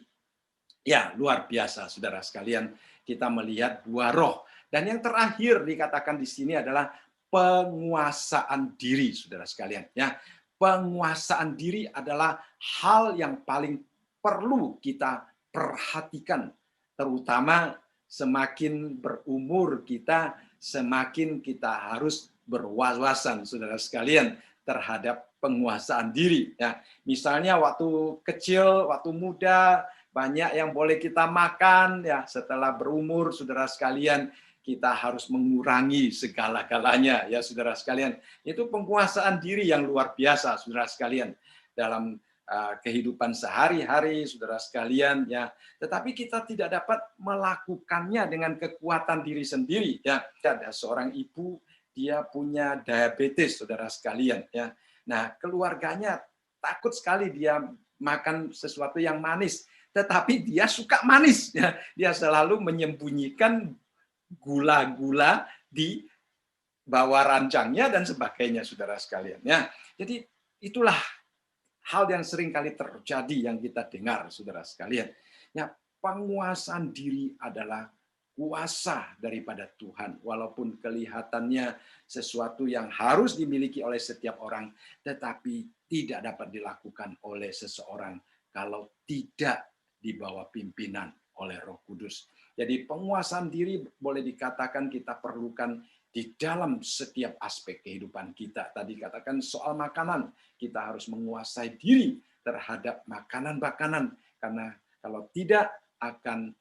S1: Ya, luar biasa, saudara sekalian. Kita melihat buah roh. Dan yang terakhir dikatakan di sini adalah penguasaan diri, saudara sekalian. Ya, penguasaan diri adalah hal yang paling perlu kita perhatikan, terutama semakin berumur kita, semakin kita harus berwawasan, saudara sekalian, terhadap penguasaan diri. Ya, misalnya waktu kecil, waktu muda, banyak yang boleh kita makan, ya. Setelah berumur, saudara sekalian, kita harus mengurangi segala-galanya, ya, saudara sekalian. Itu penguasaan diri yang luar biasa, saudara sekalian, dalam kehidupan sehari-hari, saudara sekalian, ya. Tetapi kita tidak dapat melakukannya dengan kekuatan diri sendiri, ya. Ada seorang ibu, dia punya diabetes, saudara sekalian, ya. Nah, keluarganya takut sekali dia makan sesuatu yang manis. Tetapi dia suka manis, ya. Dia selalu menyembunyikan gula-gula di bawah rancangnya dan sebagainya, saudara sekalian. Ya, jadi itulah hal yang sering kali terjadi yang kita dengar, saudara sekalian. Ya, penguasaan diri adalah kuasa daripada Tuhan. Walaupun kelihatannya sesuatu yang harus dimiliki oleh setiap orang, tetapi tidak dapat dilakukan oleh seseorang kalau tidak di bawah pimpinan oleh Roh Kudus. Jadi penguasaan diri boleh dikatakan kita perlukan di dalam setiap aspek kehidupan kita. Tadi katakan soal makanan, kita harus menguasai diri terhadap makanan-makanan, karena kalau tidak akan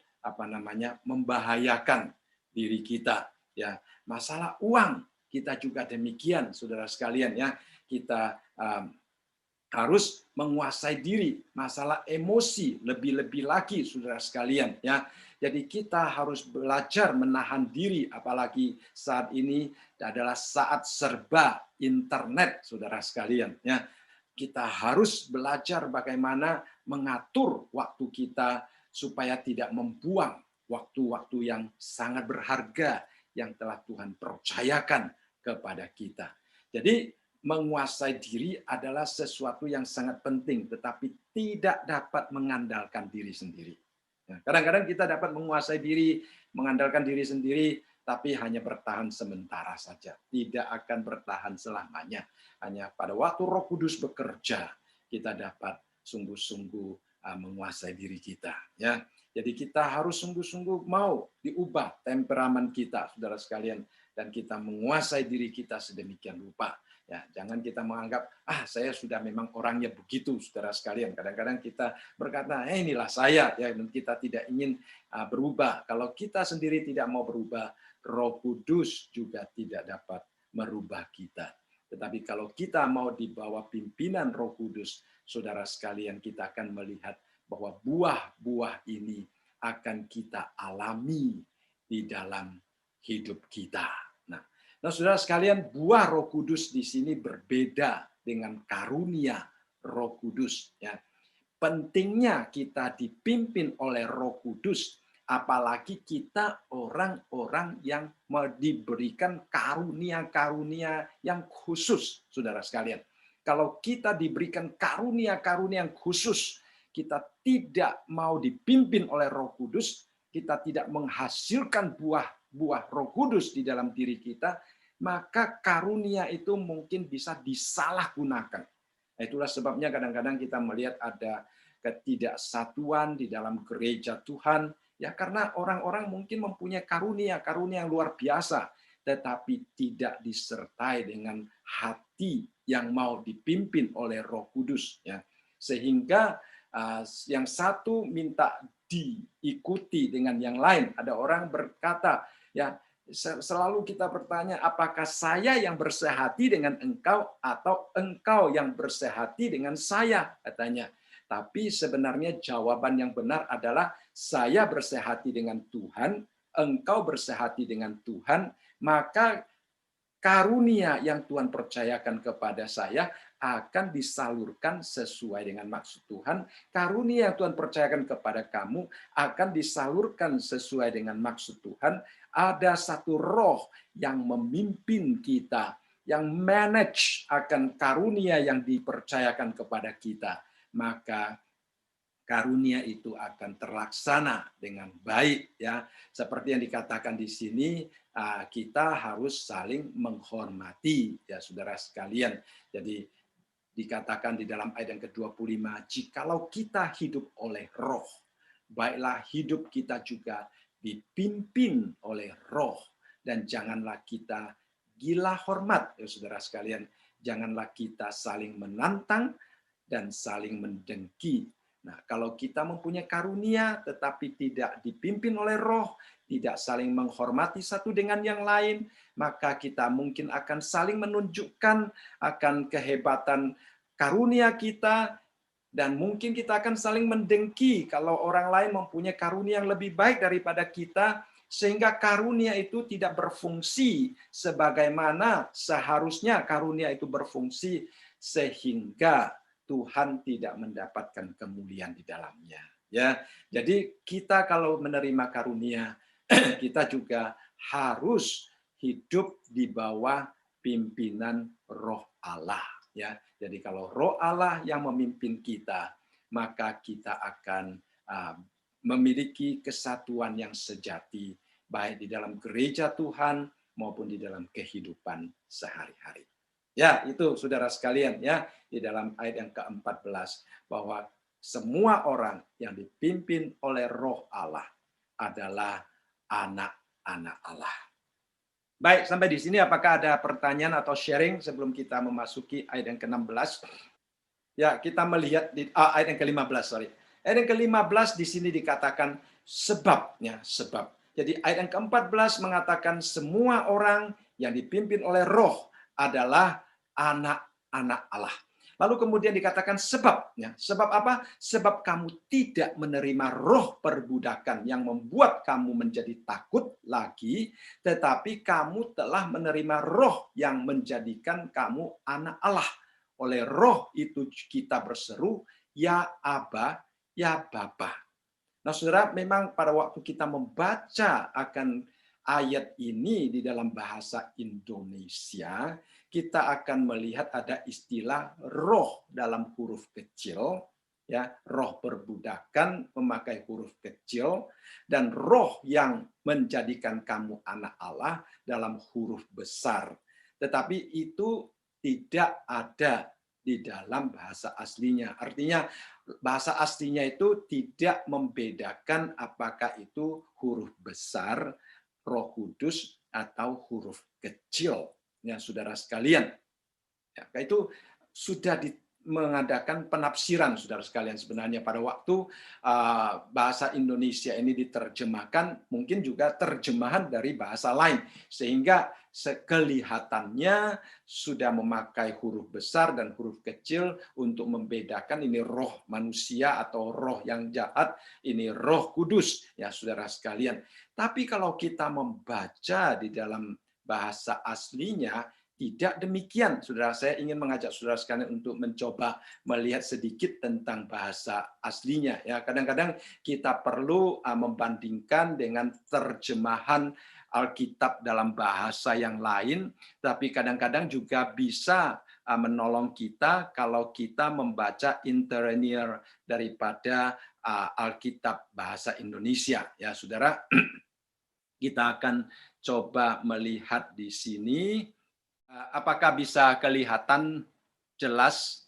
S1: membahayakan diri kita. Ya, masalah uang kita juga demikian, saudara sekalian, ya. Kita harus menguasai diri. Masalah emosi lebih-lebih lagi, saudara sekalian, ya. Jadi kita harus belajar menahan diri, apalagi saat ini adalah saat serba internet, saudara sekalian, ya. Kita harus belajar bagaimana mengatur waktu kita supaya tidak membuang waktu-waktu yang sangat berharga yang telah Tuhan percayakan kepada kita. Jadi menguasai diri adalah sesuatu yang sangat penting, tetapi tidak dapat mengandalkan diri sendiri. Kadang-kadang kita dapat menguasai diri, mengandalkan diri sendiri, tapi hanya bertahan sementara saja. Tidak akan bertahan selamanya. Hanya pada waktu Roh Kudus bekerja, kita dapat sungguh-sungguh menguasai diri kita. Ya, jadi kita harus sungguh-sungguh mau diubah temperamen kita, saudara sekalian, dan kita menguasai diri kita sedemikian rupa. Ya, jangan kita menganggap, saya sudah memang orangnya begitu, saudara sekalian. Kadang-kadang kita berkata, inilah saya, ya, dan kita tidak ingin berubah. Kalau kita sendiri tidak mau berubah, Roh Kudus juga tidak dapat merubah kita. Tetapi kalau kita mau di bawah pimpinan Roh Kudus, saudara sekalian, kita akan melihat bahwa buah-buah ini akan kita alami di dalam hidup kita. Nah, saudara sekalian, buah Roh Kudus di sini berbeda dengan karunia Roh Kudus. Ya. Pentingnya kita dipimpin oleh Roh Kudus, apalagi kita orang-orang yang diberikan karunia-karunia yang khusus, saudara sekalian. Kalau kita diberikan karunia-karunia yang khusus, kita tidak mau dipimpin oleh Roh Kudus, kita tidak menghasilkan buah Roh Kudus di dalam diri kita, maka karunia itu mungkin bisa disalahgunakan. Itulah sebabnya kadang-kadang kita melihat ada ketidaksatuan di dalam gereja Tuhan, ya, karena orang-orang mungkin mempunyai karunia yang luar biasa, tetapi tidak disertai dengan hati yang mau dipimpin oleh Roh Kudus, ya. Sehingga yang satu minta diikuti dengan yang lain. Ada orang berkata, ya, selalu kita bertanya, apakah saya yang bersehati dengan engkau atau engkau yang bersehati dengan saya, katanya. Tapi sebenarnya jawaban yang benar adalah saya bersehati dengan Tuhan, engkau bersehati dengan Tuhan, maka karunia yang Tuhan percayakan kepada saya akan disalurkan sesuai dengan maksud Tuhan. Karunia yang Tuhan percayakan kepada kamu akan disalurkan sesuai dengan maksud Tuhan. Ada satu roh yang memimpin kita, yang manage akan karunia yang dipercayakan kepada kita. Maka karunia itu akan terlaksana dengan baik, ya. Seperti yang dikatakan di sini, kita harus saling menghormati, ya, saudara sekalian. Jadi dikatakan di dalam ayat yang ke-25, jikalau kita hidup oleh roh, baiklah hidup kita juga dipimpin oleh roh, dan janganlah kita gila hormat, ya saudara sekalian. Janganlah kita saling menantang dan saling mendengki. Nah, kalau kita mempunyai karunia tetapi tidak dipimpin oleh roh, tidak saling menghormati satu dengan yang lain, maka kita mungkin akan saling menunjukkan akan kehebatan karunia kita, dan mungkin kita akan saling mendengki kalau orang lain mempunyai karunia yang lebih baik daripada kita, sehingga karunia itu tidak berfungsi sebagaimana seharusnya karunia itu berfungsi, sehingga Tuhan tidak mendapatkan kemuliaan di dalamnya. Ya, jadi kita kalau menerima karunia, kita juga harus hidup di bawah pimpinan Roh Allah. ya. Jadi kalau Roh Allah yang memimpin kita, maka kita akan memiliki kesatuan yang sejati, baik di dalam gereja Tuhan maupun di dalam kehidupan sehari-hari. Ya, itu saudara sekalian ya, di dalam ayat yang ke-14 bahwa semua orang yang dipimpin oleh Roh Allah adalah anak-anak Allah. Baik, sampai di sini apakah ada pertanyaan atau sharing sebelum kita memasuki ayat yang ke-16? Ya, kita melihat di ayat yang ke-15, sorry. Ayat yang ke-15 di sini dikatakan sebabnya, sebab. Jadi ayat yang ke-14 mengatakan semua orang yang dipimpin oleh Roh adalah anak-anak Allah. Lalu kemudian dikatakan sebabnya. Sebab apa? Sebab kamu tidak menerima roh perbudakan yang membuat kamu menjadi takut lagi, tetapi kamu telah menerima roh yang menjadikan kamu anak Allah. Oleh roh itu kita berseru, ya Aba, ya Bapa. Nah, saudara, memang pada waktu kita membaca akan ayat ini di dalam bahasa Indonesia, kita akan melihat ada istilah roh dalam huruf kecil, ya, roh perbudakan memakai huruf kecil, dan roh yang menjadikan kamu anak Allah dalam huruf besar. Tetapi itu tidak ada di dalam bahasa aslinya. Artinya bahasa aslinya itu tidak membedakan apakah itu huruf besar, Roh Kudus, atau huruf kecil. Ya, saudara sekalian. Ya, itu sudah mengadakan penafsiran, saudara sekalian. Sebenarnya pada waktu bahasa Indonesia ini diterjemahkan, mungkin juga terjemahan dari bahasa lain. Sehingga kelihatannya sudah memakai huruf besar dan huruf kecil untuk membedakan ini roh manusia atau roh yang jahat, ini Roh Kudus, ya saudara sekalian. Tapi kalau kita membaca di dalam bahasa aslinya, tidak demikian, saudara. Saya ingin mengajak saudara sekalian untuk mencoba melihat sedikit tentang bahasa aslinya. Ya, kadang-kadang kita perlu membandingkan dengan terjemahan Alkitab dalam bahasa yang lain, tapi kadang-kadang juga bisa menolong kita kalau kita membaca interlinear daripada Alkitab bahasa Indonesia. Ya, saudara. Kita akan coba melihat di sini. Apakah bisa kelihatan jelas?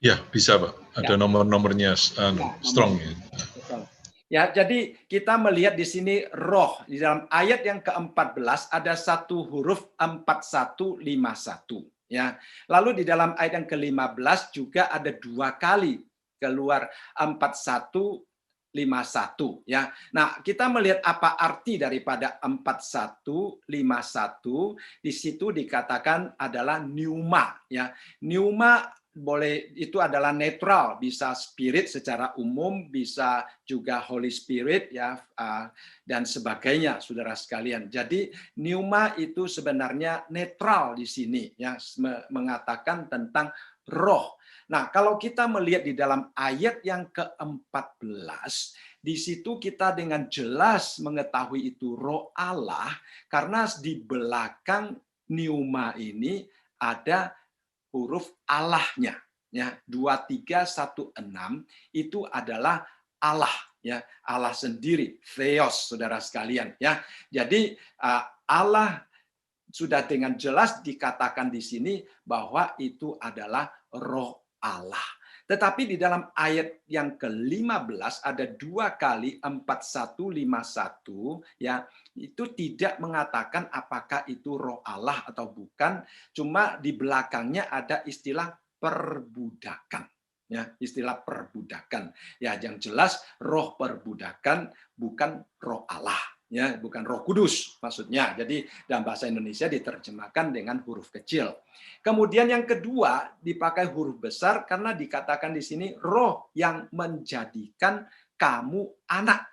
S2: Ya, bisa Pak. Ada nomor-nomornya strong.
S1: Ya, jadi kita melihat di sini roh. Di dalam ayat yang ke-14 ada satu huruf 4151. Ya. Lalu di dalam ayat yang ke-15 juga ada dua kali keluar 4151 ya. Nah, kita melihat apa arti daripada 4151. Di situ dikatakan adalah pneuma ya. Pneuma boleh itu adalah netral, bisa spirit secara umum, bisa juga Holy Spirit ya dan sebagainya, saudara sekalian. Jadi pneuma itu sebenarnya netral di sini ya, mengatakan tentang roh. Nah, kalau kita melihat di dalam ayat yang ke-14, di situ kita dengan jelas mengetahui itu roh Allah, karena di belakang pneuma ini ada huruf Allahnya. Ya, 2316 itu adalah Allah, ya, Allah sendiri, Theos, saudara sekalian. Ya, jadi Allah sudah dengan jelas dikatakan di sini bahwa itu adalah roh Allah. Tetapi di dalam ayat yang ke-15 ada dua kali 4151 ya, itu tidak mengatakan apakah itu roh Allah atau bukan, cuma di belakangnya ada istilah perbudakan. Ya, istilah perbudakan. Ya, yang jelas roh perbudakan bukan roh Allah. Ya, bukan Roh Kudus maksudnya. Jadi dalam bahasa Indonesia diterjemahkan dengan huruf kecil. Kemudian yang kedua dipakai huruf besar karena dikatakan di sini roh yang menjadikan kamu anak.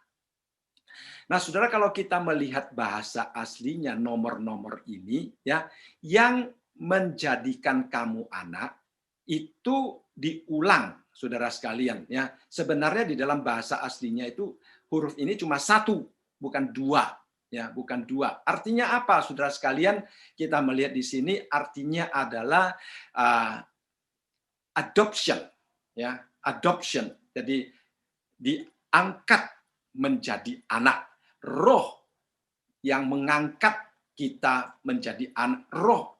S1: Nah, saudara, kalau kita melihat bahasa aslinya nomor-nomor ini ya, yang menjadikan kamu anak itu diulang, saudara sekalian ya. Sebenarnya di dalam bahasa aslinya itu huruf ini cuma satu, bukan dua, ya, bukan dua. Artinya apa, saudara sekalian? Kita melihat di sini artinya adalah adoption, ya, adoption. Jadi diangkat menjadi anak. Roh yang mengangkat kita menjadi anak, roh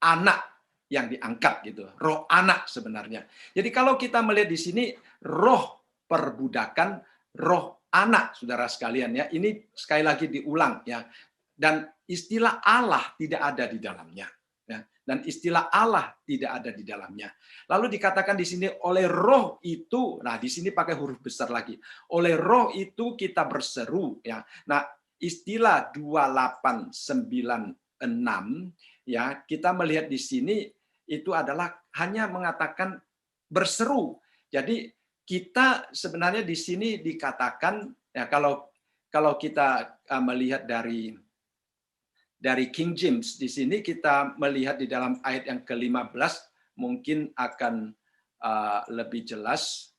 S1: anak yang diangkat gitu. Roh anak sebenarnya. Jadi kalau kita melihat di sini roh perbudakan, roh anak, saudara sekalian ya. Ini sekali lagi diulang ya. Dan istilah Allah tidak ada di dalamnya. Ya. Dan istilah Allah tidak ada di dalamnya. Lalu dikatakan di sini oleh roh itu, nah di sini pakai huruf besar lagi. Oleh roh itu kita berseru ya. Nah, istilah 2896 ya, kita melihat di sini itu adalah hanya mengatakan berseru. Jadi kita sebenarnya di sini dikatakan ya, kalau kita melihat dari King James di sini kita melihat di dalam ayat yang ke-15 mungkin akan lebih jelas.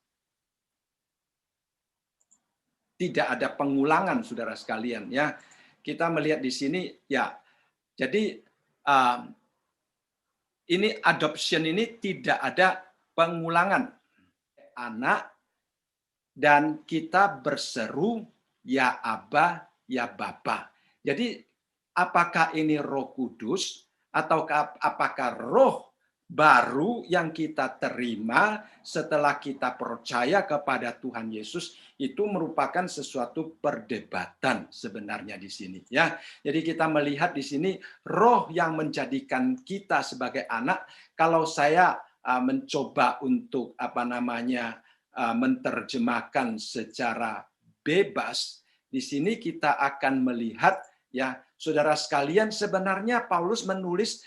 S1: Tidak ada pengulangan, saudara sekalian ya. Kita melihat di sini ya. Jadi ini adoption ini tidak ada pengulangan. Anak dan kita berseru ya Aba, ya Bapa. Jadi apakah ini Roh Kudus atau apakah roh baru yang kita terima setelah kita percaya kepada Tuhan Yesus, itu merupakan sesuatu perdebatan sebenarnya di sini ya. Jadi kita melihat di sini roh yang menjadikan kita sebagai anak. Kalau saya mencoba untuk menerjemahkan secara bebas, di sini kita akan melihat ya, saudara sekalian, sebenarnya Paulus menulis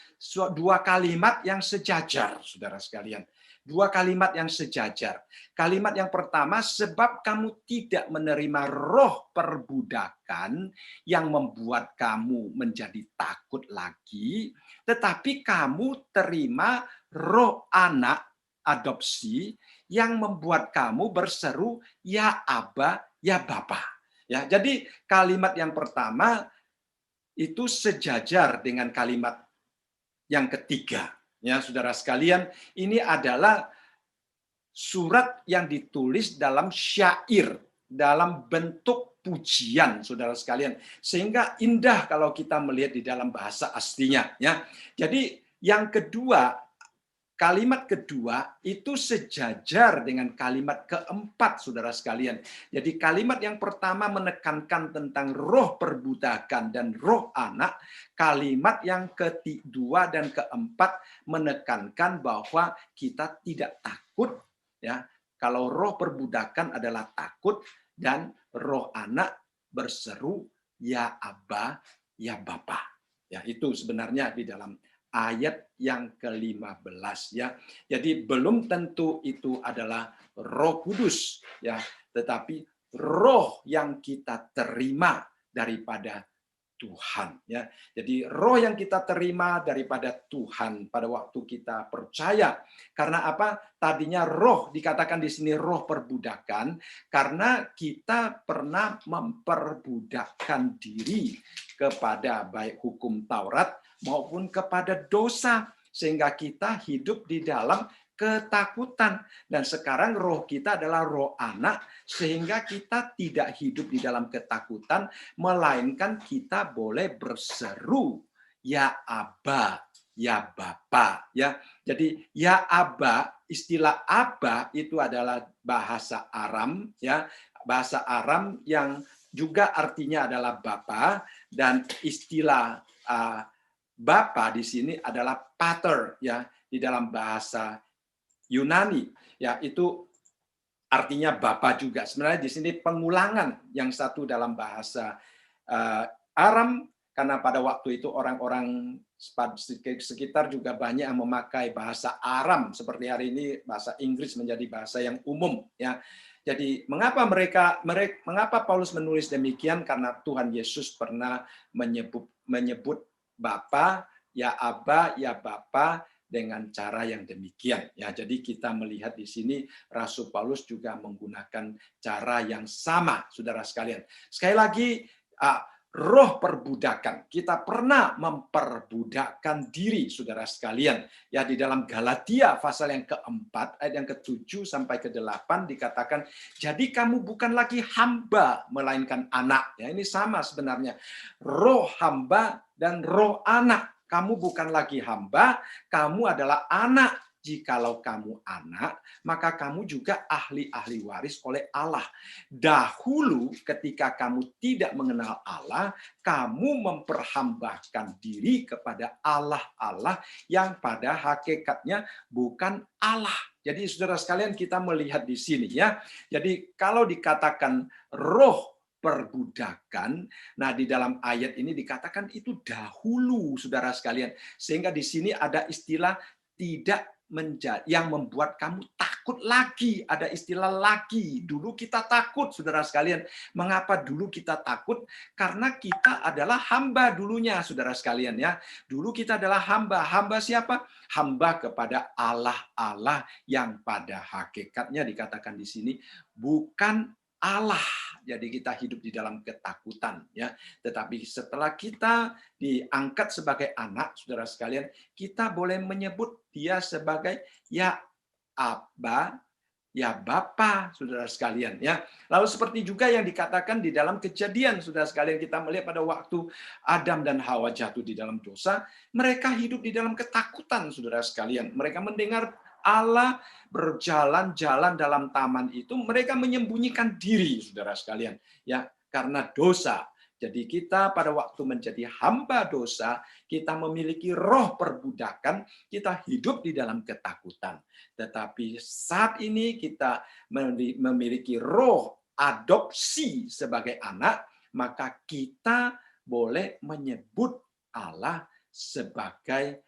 S1: dua kalimat yang sejajar, saudara sekalian. Dua kalimat yang sejajar. Kalimat yang pertama, sebab kamu tidak menerima roh perbudakan yang membuat kamu menjadi takut lagi, tetapi kamu terima roh anak adopsi yang membuat kamu berseru, ya Aba, ya Bapa. Ya, jadi kalimat yang pertama itu sejajar dengan kalimat yang ketiga. Ya, saudara sekalian, ini adalah surat yang ditulis dalam syair, dalam bentuk pujian, saudara sekalian. Sehingga indah kalau kita melihat di dalam bahasa aslinya. Ya. Jadi yang kedua, kalimat kedua itu sejajar dengan kalimat keempat, saudara sekalian. Jadi kalimat yang pertama menekankan tentang roh perbudakan dan roh anak. Kalimat yang kedua dan keempat menekankan bahwa kita tidak takut. Ya, kalau roh perbudakan adalah takut dan roh anak berseru, ya Aba, ya Bapa. Ya, itu sebenarnya di dalam ayat yang ke-15 ya. Jadi belum tentu itu adalah Roh Kudus ya, tetapi roh yang kita terima daripada Tuhan ya. Jadi roh yang kita terima daripada Tuhan pada waktu kita percaya. Karena apa? Tadinya roh dikatakan di sini roh perbudakan karena kita pernah memperbudakkan diri kepada baik hukum Taurat maupun kepada dosa, sehingga kita hidup di dalam ketakutan. Dan sekarang roh kita adalah roh anak, sehingga kita tidak hidup di dalam ketakutan, melainkan kita boleh berseru, ya Aba, ya Bapa. Ya, jadi ya Aba, istilah Aba itu adalah bahasa Aram, ya, bahasa Aram yang juga artinya adalah Bapa, dan istilah Bapa di sini adalah pater ya, di dalam bahasa Yunani ya, itu artinya Bapa juga. Sebenarnya di sini pengulangan yang satu dalam bahasa Aram, karena pada waktu itu orang-orang sekitar juga banyak yang memakai bahasa Aram, seperti hari ini bahasa Inggris menjadi bahasa yang umum ya. Jadi mengapa Paulus menulis demikian? Karena Tuhan Yesus pernah menyebut Bapa, ya Aba, ya Bapa dengan cara yang demikian. Ya, jadi kita melihat di sini Rasul Paulus juga menggunakan cara yang sama, saudara sekalian. Sekali lagi, roh perbudakan. Kita pernah memperbudakkan diri, saudara sekalian. Ya, di dalam Galatia pasal yang keempat, ayat yang ke-7 sampai ke-8 dikatakan, jadi kamu bukan lagi hamba, melainkan anak. Ya, ini sama sebenarnya. Roh hamba dan roh anak. Kamu bukan lagi hamba, kamu adalah anak. Jikalau kamu anak, maka kamu juga ahli-ahli waris oleh Allah. Dahulu ketika kamu tidak mengenal Allah, kamu memperhambakan diri kepada Allah-Allah yang pada hakikatnya bukan Allah. Jadi saudara sekalian, kita melihat di sini ya. Jadi kalau dikatakan roh perbudakan, nah di dalam ayat ini dikatakan itu dahulu, saudara sekalian. Sehingga di sini ada istilah tidak menjadi yang membuat kamu takut lagi. Ada istilah lagi. Dulu kita takut, saudara sekalian. Mengapa dulu kita takut? Karena kita adalah hamba dulunya, saudara sekalian ya. Dulu kita adalah hamba. Hamba siapa? Hamba kepada Allah-Allah yang pada hakikatnya dikatakan di sini bukan Allah. Jadi kita hidup di dalam ketakutan ya. Tetapi setelah kita diangkat sebagai anak, saudara sekalian, kita boleh menyebut dia sebagai ya Abba, ya Bapa, saudara sekalian ya. Lalu seperti juga yang dikatakan di dalam Kejadian, saudara sekalian, kita melihat pada waktu Adam dan Hawa jatuh di dalam dosa, mereka hidup di dalam ketakutan, saudara sekalian. Mereka mendengar Allah berjalan-jalan dalam taman itu, mereka menyembunyikan diri, saudara sekalian, ya, karena dosa. Jadi kita pada waktu menjadi hamba dosa, kita memiliki roh perbudakan, kita hidup di dalam ketakutan. Tetapi saat ini kita memiliki roh adopsi sebagai anak, maka kita boleh menyebut Allah sebagai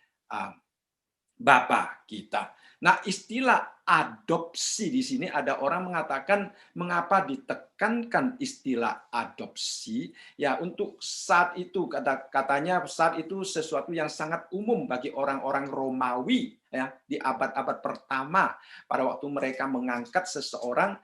S1: Bapa kita. Nah, istilah adopsi di sini ada orang mengatakan mengapa ditekankan istilah adopsi? Ya, untuk saat itu katanya saat itu sesuatu yang sangat umum bagi orang-orang Romawi ya di abad-abad pertama pada waktu mereka mengangkat seseorang,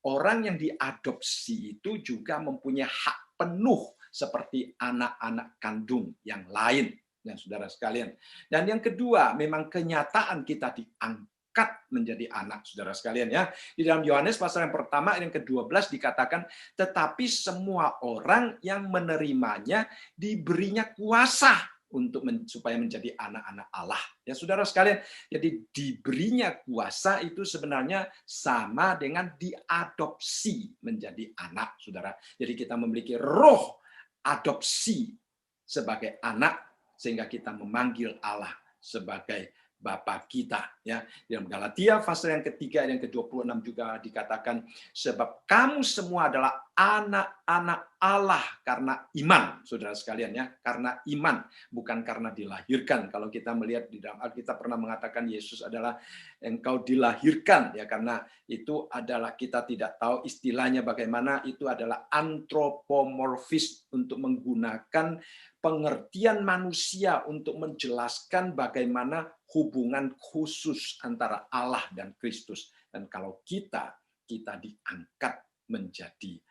S1: orang yang diadopsi itu juga mempunyai hak penuh seperti anak-anak kandung yang lain. Ya, saudara sekalian. Dan yang kedua, memang kenyataan kita diangkat menjadi anak, saudara sekalian ya. Di dalam Yohanes pasal yang pertama yang ke-12 dikatakan, tetapi semua orang yang menerimanya diberinya kuasa untuk supaya menjadi anak-anak Allah. Ya, saudara sekalian, jadi diberinya kuasa itu sebenarnya sama dengan diadopsi menjadi anak, saudara. Jadi kita memiliki roh adopsi sebagai anak, sehingga kita memanggil Allah sebagai Bapa kita. Ya, dalam Galatia pasal yang ketiga yang ke-26 juga dikatakan, sebab kamu semua adalah anak-anak Allah karena iman, saudara sekalian ya, karena iman, bukan karena dilahirkan. Kalau kita melihat di dalam Alkitab pernah mengatakan Yesus adalah engkau dilahirkan, ya, karena itu adalah kita tidak tahu istilahnya bagaimana, itu adalah antropomorfis untuk menggunakan pengertian manusia untuk menjelaskan bagaimana hubungan khusus antara Allah dan Kristus. Dan kalau kita diangkat menjadi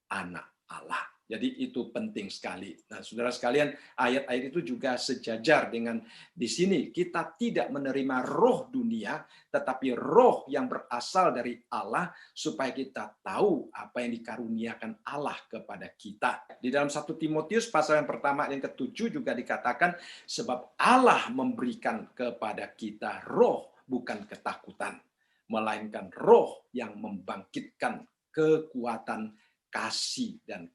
S1: anak Allah. Jadi itu penting sekali. Nah, saudara sekalian, ayat-ayat itu juga sejajar dengan di sini. Kita tidak menerima roh dunia, tetapi roh yang berasal dari Allah, supaya kita tahu apa yang dikaruniakan Allah kepada kita. Di dalam 1 Timotius pasal yang pertama yang ke-7 juga dikatakan, sebab Allah memberikan kepada kita roh bukan ketakutan, melainkan roh yang membangkitkan kekuatan, kasih, dan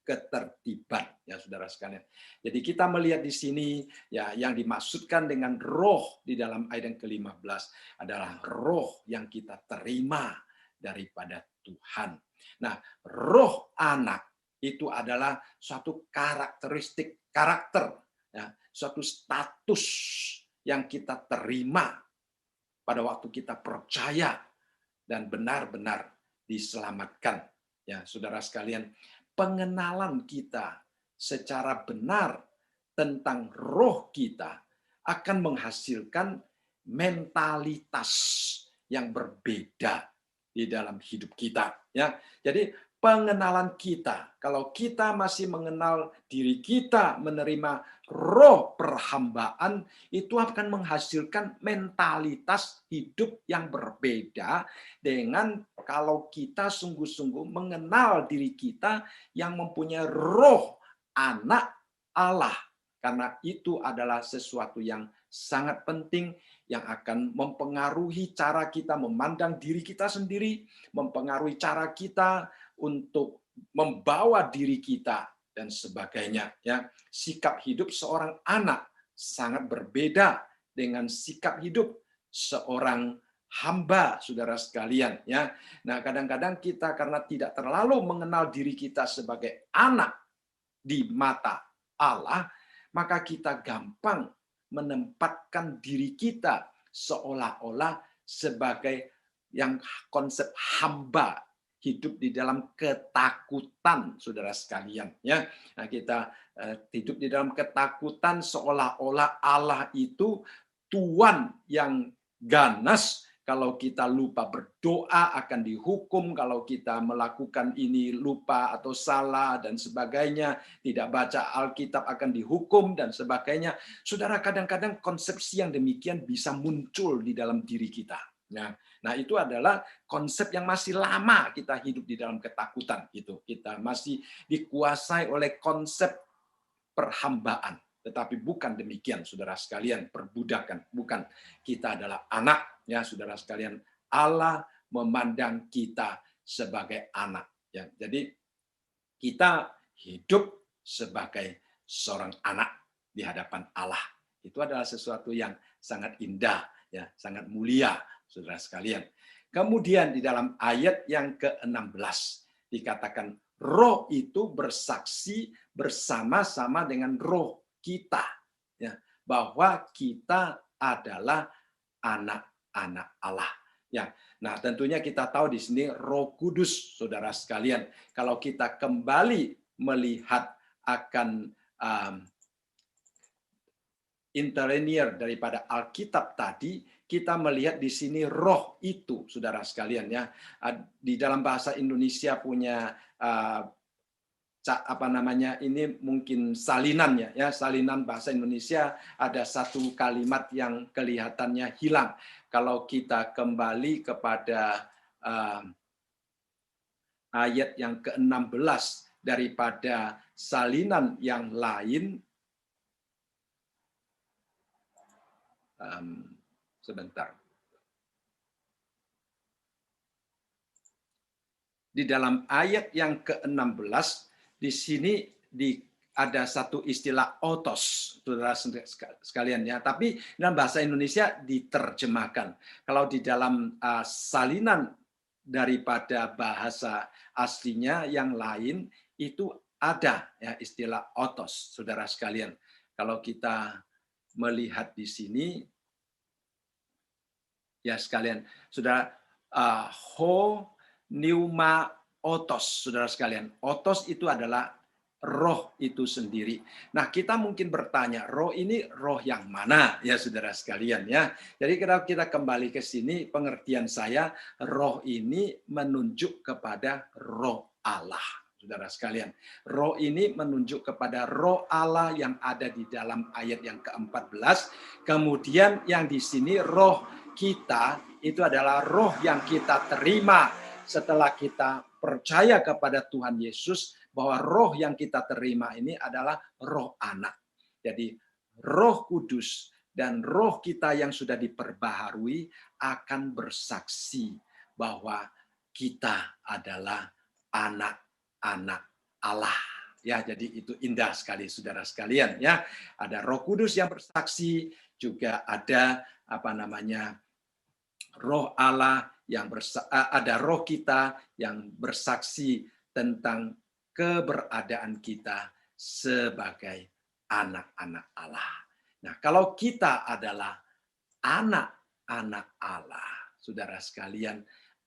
S1: ketertiban, ya saudara sekalian. Jadi kita melihat di sini ya, yang dimaksudkan dengan roh di dalam ayat yang ke-15 adalah roh yang kita terima daripada Tuhan. Nah, roh anak itu adalah suatu karakteristik karakter, ya, suatu status yang kita terima pada waktu kita percaya dan benar-benar diselamatkan. Ya, saudara sekalian, pengenalan kita secara benar tentang roh kita akan menghasilkan mentalitas yang berbeda di dalam hidup kita. Ya, jadi pengenalan kita. Kalau kita masih mengenal diri kita, menerima roh perhambaan, itu akan menghasilkan mentalitas hidup yang berbeda dengan kalau kita sungguh-sungguh mengenal diri kita yang mempunyai roh anak Allah. Karena itu adalah sesuatu yang sangat penting yang akan mempengaruhi cara kita memandang diri kita sendiri, mempengaruhi cara kita untuk membawa diri kita dan sebagainya. Ya, sikap hidup seorang anak sangat berbeda dengan sikap hidup seorang hamba, saudara sekalian. Ya, nah kadang-kadang kita karena tidak terlalu mengenal diri kita sebagai anak di mata Allah, maka kita gampang menempatkan diri kita seolah-olah sebagai yang konsep hamba, hidup di dalam ketakutan, saudara sekalian. Ya, nah, kita hidup di dalam ketakutan seolah-olah Allah itu Tuhan yang ganas. Kalau kita lupa berdoa akan dihukum, kalau kita melakukan ini lupa atau salah dan sebagainya, tidak baca Alkitab akan dihukum dan sebagainya. Saudara, kadang-kadang konsepsi yang demikian bisa muncul di dalam diri kita. Nah, itu adalah konsep yang masih lama kita hidup di dalam ketakutan. Kita masih dikuasai oleh konsep perhambaan. Tetapi bukan demikian, saudara sekalian, perbudakan. Bukan, kita adalah anak, ya saudara sekalian. Allah memandang kita sebagai anak. Ya, jadi kita hidup sebagai seorang anak di hadapan Allah. Itu adalah sesuatu yang sangat indah, ya, sangat mulia, saudara sekalian. Kemudian di dalam ayat yang ke-16 dikatakan roh itu bersaksi bersama-sama dengan roh kita, ya, bahwa kita adalah anak-anak Allah. Ya, nah tentunya kita tahu di sini Roh Kudus, saudara sekalian. Kalau kita kembali melihat akan interlinear daripada Alkitab tadi, kita melihat di sini roh itu, saudara sekalian, ya. Di dalam bahasa Indonesia punya apa namanya, ini mungkin salinan, ya salinan bahasa Indonesia ada satu kalimat yang kelihatannya hilang. Kalau kita kembali kepada ayat yang ke-16 daripada salinan yang lain, sebentar. Di dalam ayat yang ke-16 di sini ada satu istilah otos, saudara sekalian, ya. Tapi dalam bahasa Indonesia diterjemahkan. Kalau di dalam salinan daripada bahasa aslinya yang lain itu ada, ya, istilah otos, saudara sekalian. Kalau kita melihat di sini, ya sekalian, saudara, ho pneuma otos, saudara sekalian. Otos itu adalah roh itu sendiri. Nah, kita mungkin bertanya, roh ini roh yang mana, ya saudara sekalian, ya. Jadi kalau kita kembali ke sini, pengertian saya, roh ini menunjuk kepada roh Allah, saudara sekalian. Roh ini menunjuk kepada roh Allah yang ada di dalam ayat yang ke-14. Kemudian yang di sini roh kita itu adalah roh yang kita terima setelah kita percaya kepada Tuhan Yesus, bahwa roh yang kita terima ini adalah roh anak. Jadi Roh Kudus dan roh kita yang sudah diperbaharui akan bersaksi bahwa kita adalah anak-anak Allah. Ya, jadi itu indah sekali, saudara sekalian, ya. Ada Roh Kudus yang bersaksi, juga ada apa namanya, Roh Allah yang ada roh kita yang bersaksi tentang keberadaan kita sebagai anak-anak Allah. Nah, kalau kita adalah anak-anak Allah, saudara sekalian,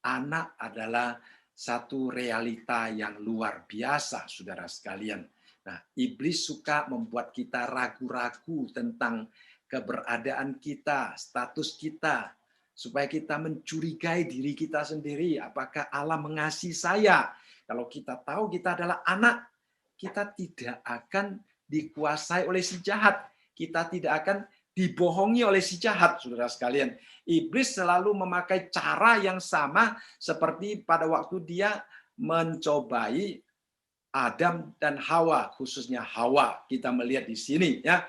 S1: anak adalah satu realita yang luar biasa, saudara sekalian. Nah, iblis suka membuat kita ragu-ragu tentang keberadaan kita, status kita, supaya kita mencurigai diri kita sendiri. Apakah Allah mengasihi saya? Kalau kita tahu kita adalah anak, kita tidak akan dikuasai oleh si jahat. Kita tidak akan dibohongi oleh si jahat, saudara sekalian. Iblis selalu memakai cara yang sama seperti pada waktu dia mencobai Adam dan Hawa, khususnya Hawa. Kita melihat di sini ya.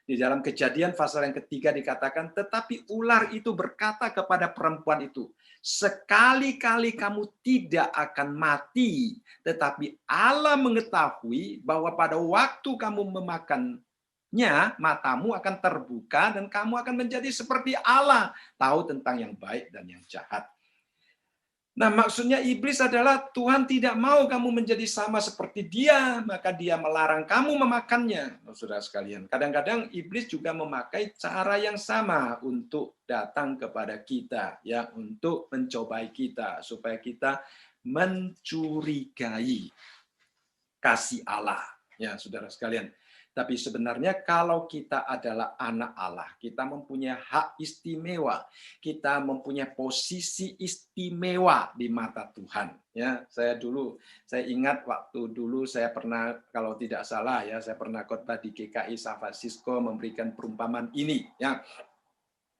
S1: Di dalam Kejadian pasal yang ketiga dikatakan, tetapi ular itu berkata kepada perempuan itu, sekali-kali kamu tidak akan mati, tetapi Allah mengetahui bahwa pada waktu kamu memakannya, matamu akan terbuka dan kamu akan menjadi seperti Allah, tahu tentang yang baik dan yang jahat. Nah, maksudnya iblis adalah Tuhan tidak mau kamu menjadi sama seperti dia, maka dia melarang kamu memakannya. Saudara sekalian, kadang-kadang iblis juga memakai cara yang sama untuk datang kepada kita, ya, untuk mencobai kita supaya kita mencurigai kasih Allah, ya, saudara sekalian. Tapi sebenarnya kalau kita adalah anak Allah, kita mempunyai hak istimewa, kita mempunyai posisi istimewa di mata Tuhan. Ya, saya ingat waktu dulu saya pernah, kalau tidak salah ya, saya pernah khotbah di GKI San Francisco memberikan perumpamaan ini. Ya,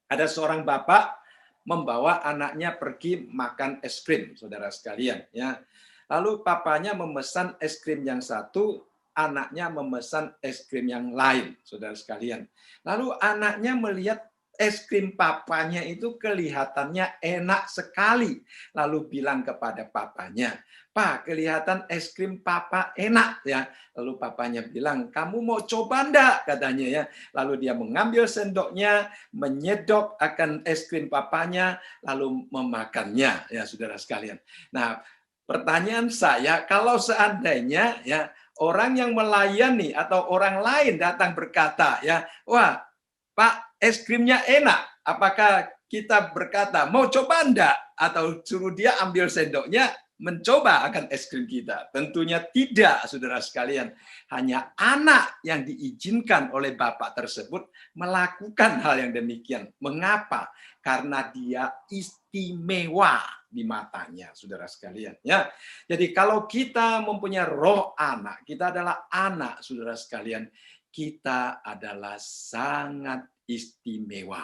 S1: ada seorang bapak membawa anaknya pergi makan es krim, saudara sekalian. Ya, lalu papanya memesan es krim yang satu, anaknya memesan es krim yang lain, saudara sekalian. Lalu anaknya melihat es krim papanya itu kelihatannya enak sekali. Lalu bilang kepada papanya, Pak, kelihatan es krim papa enak ya. Lalu papanya bilang, kamu mau coba enggak? Katanya ya. Lalu dia mengambil sendoknya, menyedok akan es krim papanya, lalu memakannya ya, saudara sekalian. Nah, pertanyaan saya, kalau seandainya ya orang yang melayani atau orang lain datang berkata, ya, wah, Pak, es krimnya enak. Apakah kita berkata, mau coba enggak? Atau suruh dia ambil sendoknya, mencoba akan es krim kita? Tentunya tidak, saudara sekalian. Hanya anak yang diizinkan oleh Bapak tersebut melakukan hal yang demikian. Mengapa? Karena dia istimewa di matanya, saudara sekalian. Ya, jadi kalau kita mempunyai roh anak, kita adalah anak, saudara sekalian, kita adalah sangat istimewa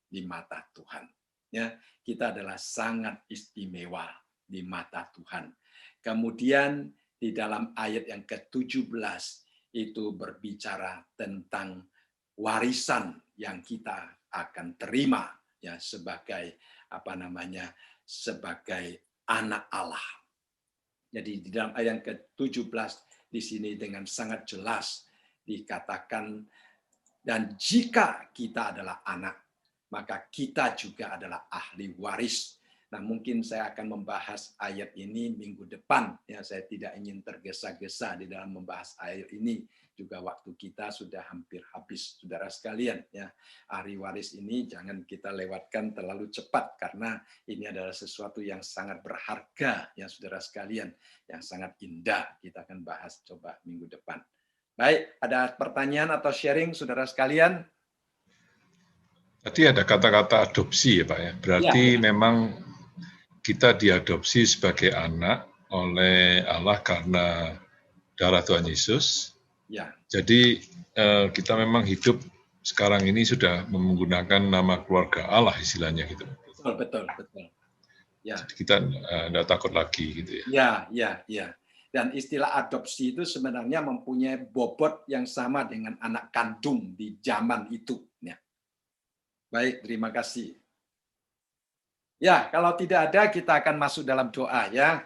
S1: di mata Tuhan. Ya, kita adalah sangat istimewa di mata Tuhan. Kemudian di dalam ayat yang ke-17 itu berbicara tentang warisan yang kita akan terima ya sebagai sebagai anak Allah. Jadi di dalam ayat yang ke-17 di sini dengan sangat jelas dikatakan, dan jika kita adalah anak, maka kita juga adalah ahli waris. Nah, mungkin saya akan membahas ayat ini minggu depan. Ya, saya tidak ingin tergesa-gesa di dalam membahas ayat ini. Juga waktu kita sudah hampir habis, saudara sekalian. Ya, ahli waris ini jangan kita lewatkan terlalu cepat karena ini adalah sesuatu yang sangat berharga, ya saudara sekalian, yang sangat indah. Kita akan bahas coba minggu depan. Baik, ada pertanyaan atau sharing, saudara sekalian?
S2: Tadi ada kata-kata adopsi ya Pak ya. Berarti memang kita diadopsi sebagai anak oleh Allah karena darah Tuhan Yesus. Ya. Jadi kita memang hidup sekarang ini sudah menggunakan nama keluarga Allah istilahnya gitu.
S1: Betul. Ya.
S2: Jadi kita tidak takut lagi gitu ya.
S1: Ya. Dan istilah adopsi itu sebenarnya mempunyai bobot yang sama dengan anak kandung di zaman itu. Ya. Baik, terima kasih. Ya, kalau tidak ada kita akan masuk dalam doa ya.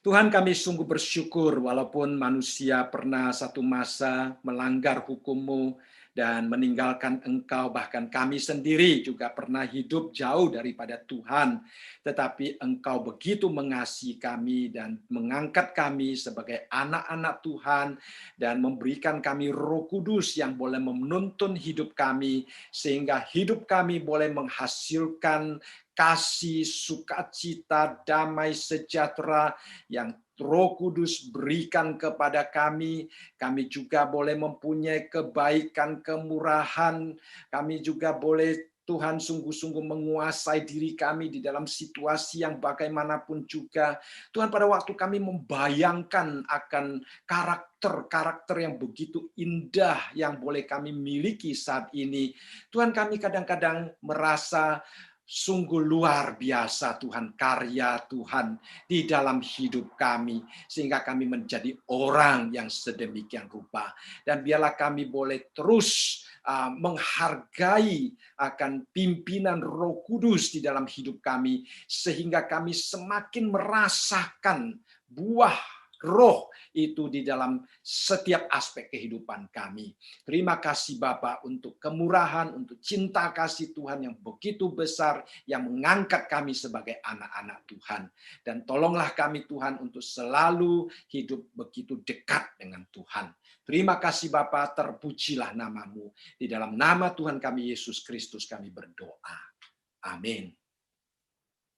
S1: Tuhan, kami sungguh bersyukur walaupun manusia pernah satu masa melanggar hukum-Mu dan meninggalkan Engkau, bahkan kami sendiri juga pernah hidup jauh daripada Tuhan. Tetapi Engkau begitu mengasihi kami dan mengangkat kami sebagai anak-anak Tuhan dan memberikan kami Roh Kudus yang boleh menuntun hidup kami sehingga hidup kami boleh menghasilkan kasih, sukacita, damai, sejahtera yang Roh Kudus berikan kepada kami. Kami juga boleh mempunyai kebaikan, kemurahan. Kami juga boleh Tuhan sungguh-sungguh menguasai diri kami di dalam situasi yang bagaimanapun juga. Tuhan, pada waktu kami membayangkan akan karakter yang begitu indah yang boleh kami miliki saat ini, Tuhan, kami kadang-kadang merasa sungguh luar biasa Tuhan, karya Tuhan di dalam hidup kami, sehingga kami menjadi orang yang sedemikian rupa. Dan biarlah kami boleh terus menghargai akan pimpinan Roh Kudus di dalam hidup kami, sehingga kami semakin merasakan buah Roh itu di dalam setiap aspek kehidupan kami. Terima kasih Bapa untuk kemurahan, untuk cinta kasih Tuhan yang begitu besar, yang mengangkat kami sebagai anak-anak Tuhan. Dan tolonglah kami Tuhan untuk selalu hidup begitu dekat dengan Tuhan. Terima kasih Bapa, terpujilah namamu. Di dalam nama Tuhan kami Yesus Kristus kami berdoa. Amin.